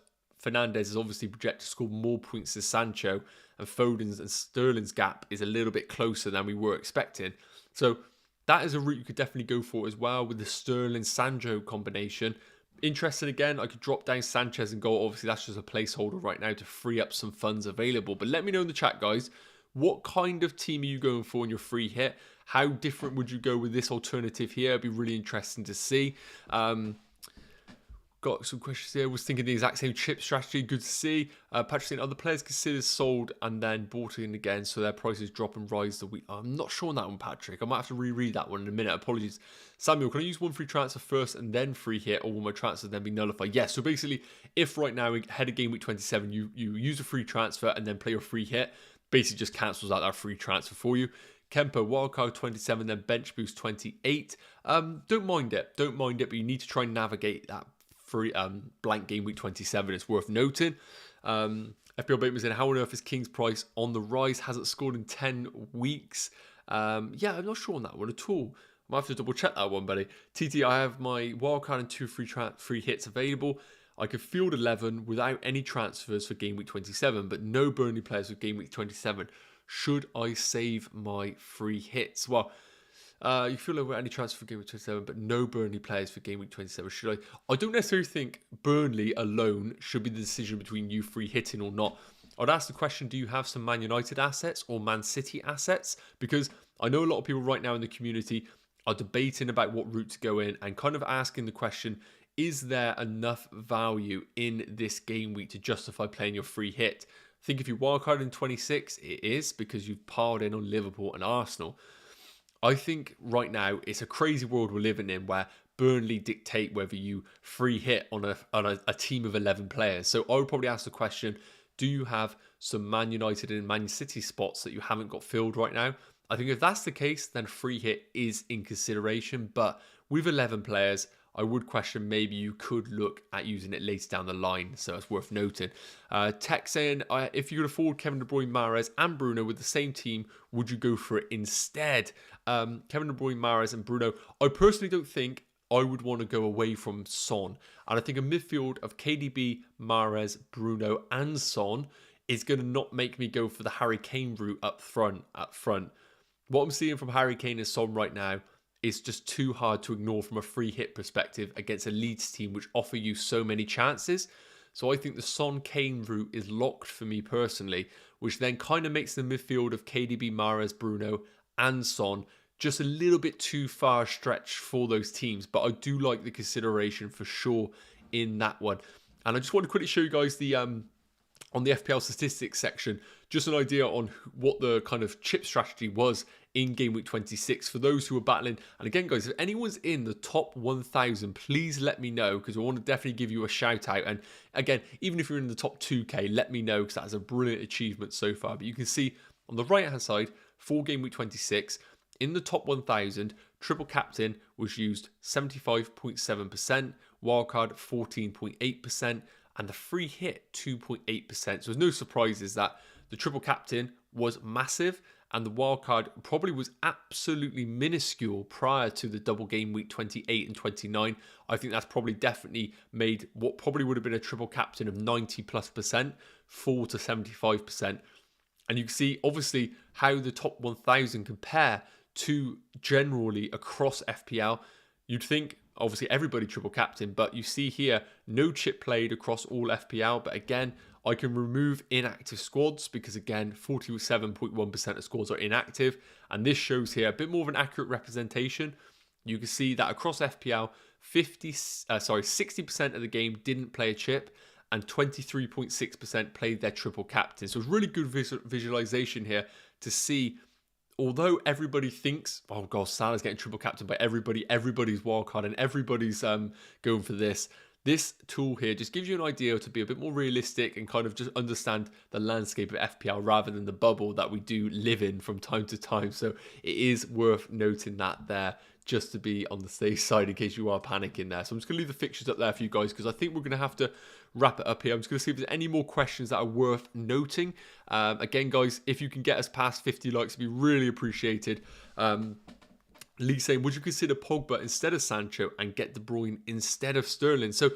Fernandes is obviously projected to score more points than Sancho, and Foden's and Sterling's gap is a little bit closer than we were expecting. So that is a route you could definitely go for as well with the Sterling-Sancho combination. Interested again, I could drop down Sanchez and go. Obviously, that's just a placeholder right now to free up some funds available. But let me know in the chat, guys, what kind of team are you going for in your free hit? How different would you go with this alternative here? It'd be really interesting to see. Got some questions here. Was thinking the exact same chip strategy. Good to see. Patrick saying other players considered sold and then bought in again, so their prices drop and rise the week. I'm not sure on that one, Patrick. I might have to reread that one in a minute. Apologies. Samuel, can I use one free transfer first and then free hit, or will my transfer then be nullified? Yes. So basically, if right now ahead of game week 27, you use a free transfer and then play your free hit, basically just cancels out that free transfer for you. Kempo, wildcard 27, then bench boost 28. Don't mind it, but you need to try and navigate that free blank game week 27. It's worth noting. FPL Bateman's in, how on earth is King's price on the rise? Hasn't scored in 10 weeks. Yeah, I'm not sure on that one at all. I might have to double check that one, buddy. TT, I have my wildcard and 2 free hits available. I could field 11 without any transfers for game week 27, but no Burnley players for game week 27. Should I save my free hits? Well, you feel like any transfer for game week 27, but no Burnley players for game week 27. Should I don't necessarily think Burnley alone should be the decision between you free hitting or not. I'd ask the question, do you have some Man United assets or Man City assets? Because I know a lot of people right now in the community are debating about what route to go in and kind of asking the question, is there enough value in this game week to justify playing your free hit? I think if you wildcard in 26, it is, because you've piled in on Liverpool and Arsenal. I think right now it's a crazy world we're living in where Burnley dictate whether you free hit on a team of 11 players. So I would probably ask the question, do you have some Man United and Man City spots that you haven't got filled right now? I think if that's the case, then free hit is in consideration. But with 11 players, I would question maybe you could look at using it later down the line. So it's worth noting. Tech saying, if you could afford Kevin De Bruyne, Mahrez and Bruno with the same team, would you go for it instead? Kevin De Bruyne, Mahrez and Bruno. I personally don't think I would want to go away from Son. And I think a midfield of KDB, Mahrez, Bruno and Son is going to not make me go for the Harry Kane route up front. What I'm seeing from Harry Kane and Son right now is just too hard to ignore from a free hit perspective against a Leeds team which offer you so many chances. So I think the Son Kane route is locked for me personally, which then kind of makes the midfield of KDB, Mahrez, Bruno and Son just a little bit too far stretched for those teams. But I do like the consideration for sure in that one. And I just want to quickly show you guys the on the FPL statistics section, just an idea on what the kind of chip strategy was in game week 26 for those who are battling. And again, guys, if anyone's in the top 1,000, please let me know, because I want to definitely give you a shout out. And again, even if you're in the top 2K, let me know, because that is a brilliant achievement so far. But you can see on the right hand side for game week 26, in the top 1,000, triple captain was used 75.7%, wildcard 14.8%, and the free hit 2.8%. So there's no surprises that the triple captain was massive, and the wildcard probably was absolutely minuscule prior to the double game week 28 and 29. I think that's probably definitely made what probably would have been a triple captain of 90+% fall to 75%. And you can see obviously how the top 1,000 compare to generally across FPL. You'd think obviously everybody triple captain, but you see here no chip played across all FPL. But again, I can remove inactive squads because again 47.1% of squads are inactive, and this shows here a bit more of an accurate representation. You can see that across FPL 60% of the game didn't play a chip and 23.6% played their triple captain. So it's really good visualization here to see, although everybody thinks, oh god, Salah's getting triple captain by everybody's wildcard and everybody's going for this. This tool here just gives you an idea to be a bit more realistic and kind of just understand the landscape of FPL rather than the bubble that we do live in from time to time. So it is worth noting that there just to be on the safe side in case you are panicking there. So I'm just going to leave the fixtures up there for you guys because I think we're going to have to wrap it up here. I'm just going to see if there's any more questions that are worth noting. Again, guys, if you can get us past 50 likes, it'd be really appreciated. Lee saying, would you consider Pogba instead of Sancho and get De Bruyne instead of Sterling? So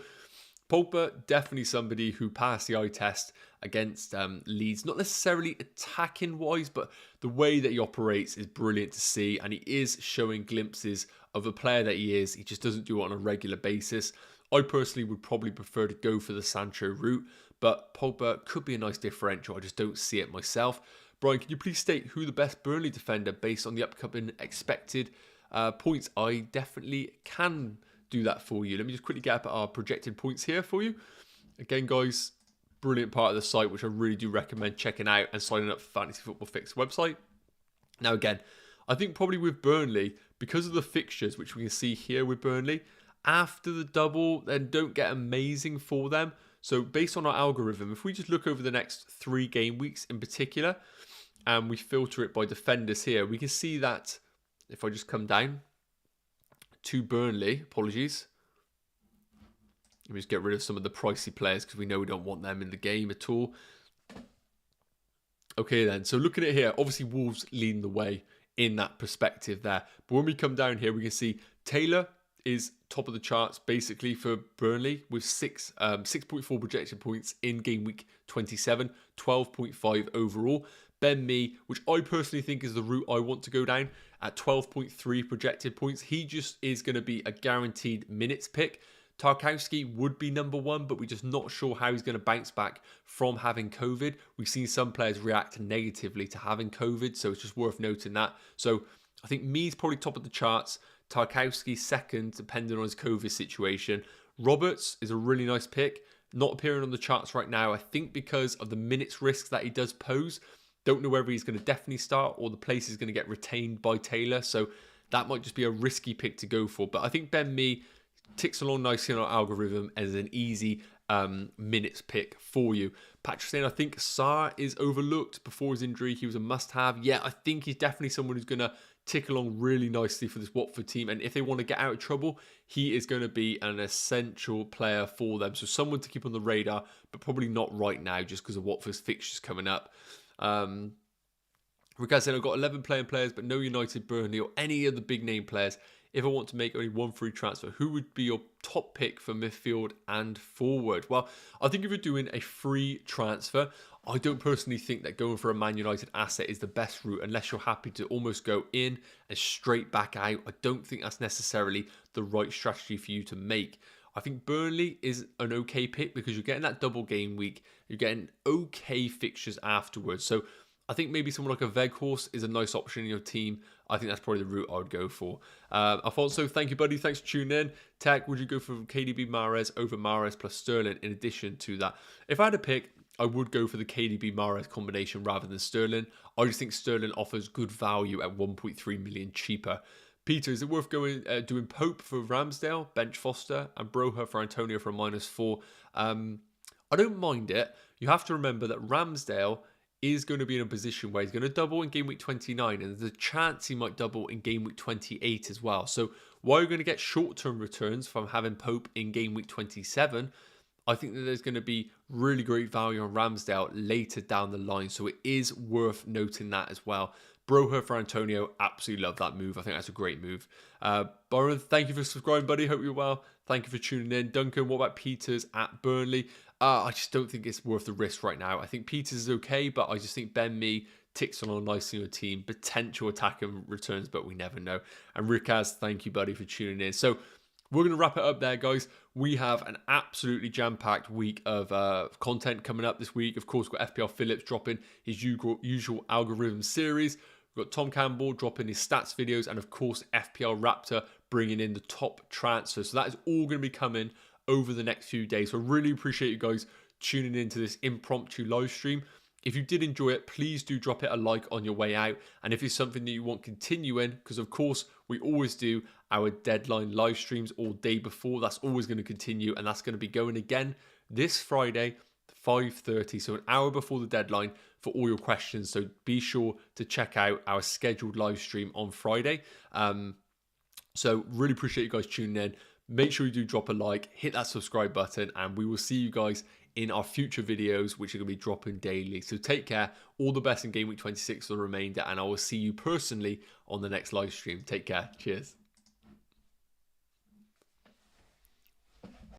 Pogba, definitely somebody who passed the eye test against Leeds. Not necessarily attacking-wise, but the way that he operates is brilliant to see. And he is showing glimpses of the player that he is. He just doesn't do it on a regular basis. I personally would probably prefer to go for the Sancho route. But Pogba could be a nice differential. I just don't see it myself. Brian, can you please state who the best Burnley defender based on the upcoming expected points? I definitely can do that for you. Let me just quickly get up our projected points here for you. Again, guys, brilliant part of the site, which I really do recommend checking out and signing up for Fantasy Football Fix website. Now, again, I think probably with Burnley, because of the fixtures, which we can see here with Burnley, after the double, then don't get amazing for them. So based on our algorithm, if we just look over the next 3 game weeks in particular, and we filter it by defenders here, we can see that if I just come down to Burnley, apologies. Let me just get rid of some of the pricey players because we know we don't want them in the game at all. Okay then, so looking at here, obviously Wolves leading the way in that perspective there. But when we come down here, we can see Taylor is top of the charts basically for Burnley with 6.4 projected points in game week 27, 12.5 overall. Ben Mee, which I personally think is the route I want to go down, at 12.3 projected points. He just is going to be a guaranteed minutes pick. Tarkowski would be number 1, but we're just not sure how he's going to bounce back from having COVID. We've seen some players react negatively to having COVID, so it's just worth noting that. So I think Mee's probably top of the charts. Tarkowski second, depending on his COVID situation. Roberts is a really nice pick. Not appearing on the charts right now, I think because of the minutes risks that he does pose. Don't know whether he's going to definitely start or the place is going to get retained by Taylor. So that might just be a risky pick to go for. But I think Ben Mee ticks along nicely on our algorithm as an easy minutes pick for you. Patrick saying, I think Sarr is overlooked before his injury. He was a must-have. Yeah, I think he's definitely someone who's going to tick along really nicely for this Watford team. And if they want to get out of trouble, he is going to be an essential player for them. So someone to keep on the radar, but probably not right now just because of Watford's fixtures coming up. Ricardo said, I've got 11 playing players, but no United, Burnley, or any of the big name players. If I want to make only one free transfer, who would be your top pick for midfield and forward? Well, I think if you're doing a free transfer, I don't personally think that going for a Man United asset is the best route unless you're happy to almost go in and straight back out. I don't think that's necessarily the right strategy for you to make. I think Burnley is an okay pick because you're getting that double game week. You're getting okay fixtures afterwards. So I think maybe someone like a Weghorst is a nice option in your team. I think that's probably the route I would go for. Alfonso, thank you, buddy. Thanks for tuning in. Tech, would you go for KDB Mahrez over Mahrez plus Sterling in addition to that? If I had a pick, I would go for the KDB Mahrez combination rather than Sterling. I just think Sterling offers good value at 1.3 million cheaper. Peter, is it worth doing Pope for Ramsdale, bench Foster, and Broha for Antonio for a -4? I don't mind it. You have to remember that Ramsdale is going to be in a position where he's going to double in game week 29, and there's a chance he might double in game week 28 as well. So while you're going to get short-term returns from having Pope in game week 27, I think that there's going to be really great value on Ramsdale later down the line. So it is worth noting that as well. Broha for Antonio, absolutely love that move. I think that's a great move. Byron, thank you for subscribing, buddy. Hope you're well. Thank you for tuning in. Duncan, what about Peters at Burnley? I just don't think it's worth the risk right now. I think Peters is okay, but I just think Ben Mee ticks along nicely in your team. Potential attack and returns, but we never know. And Rikaz, thank you, buddy, for tuning in. So we're going to wrap it up there, guys. We have an absolutely jam-packed week of content coming up this week. Of course, we've got FPL Phillips dropping his usual algorithm series. We've got Tom Campbell dropping his stats videos. And, of course, FPL Raptor bringing in the top transfers. So that is all going to be coming over the next few days. So I really appreciate you guys tuning into this impromptu live stream. If you did enjoy it, please do drop it a like on your way out. And if it's something that you want continuing, because of course we always do our deadline live streams all day before, that's always going to continue, and that's going to be going again this Friday, 5:30, so an hour before the deadline for all your questions. So be sure to check out our scheduled live stream on Friday. So really appreciate you guys tuning in. Make sure you do drop a like, hit that subscribe button, and we will see you guys in our future videos, which are going to be dropping daily. So take care. All the best in Game Week 26 for the remainder, and I will see you personally on the next live stream. Take care. Cheers.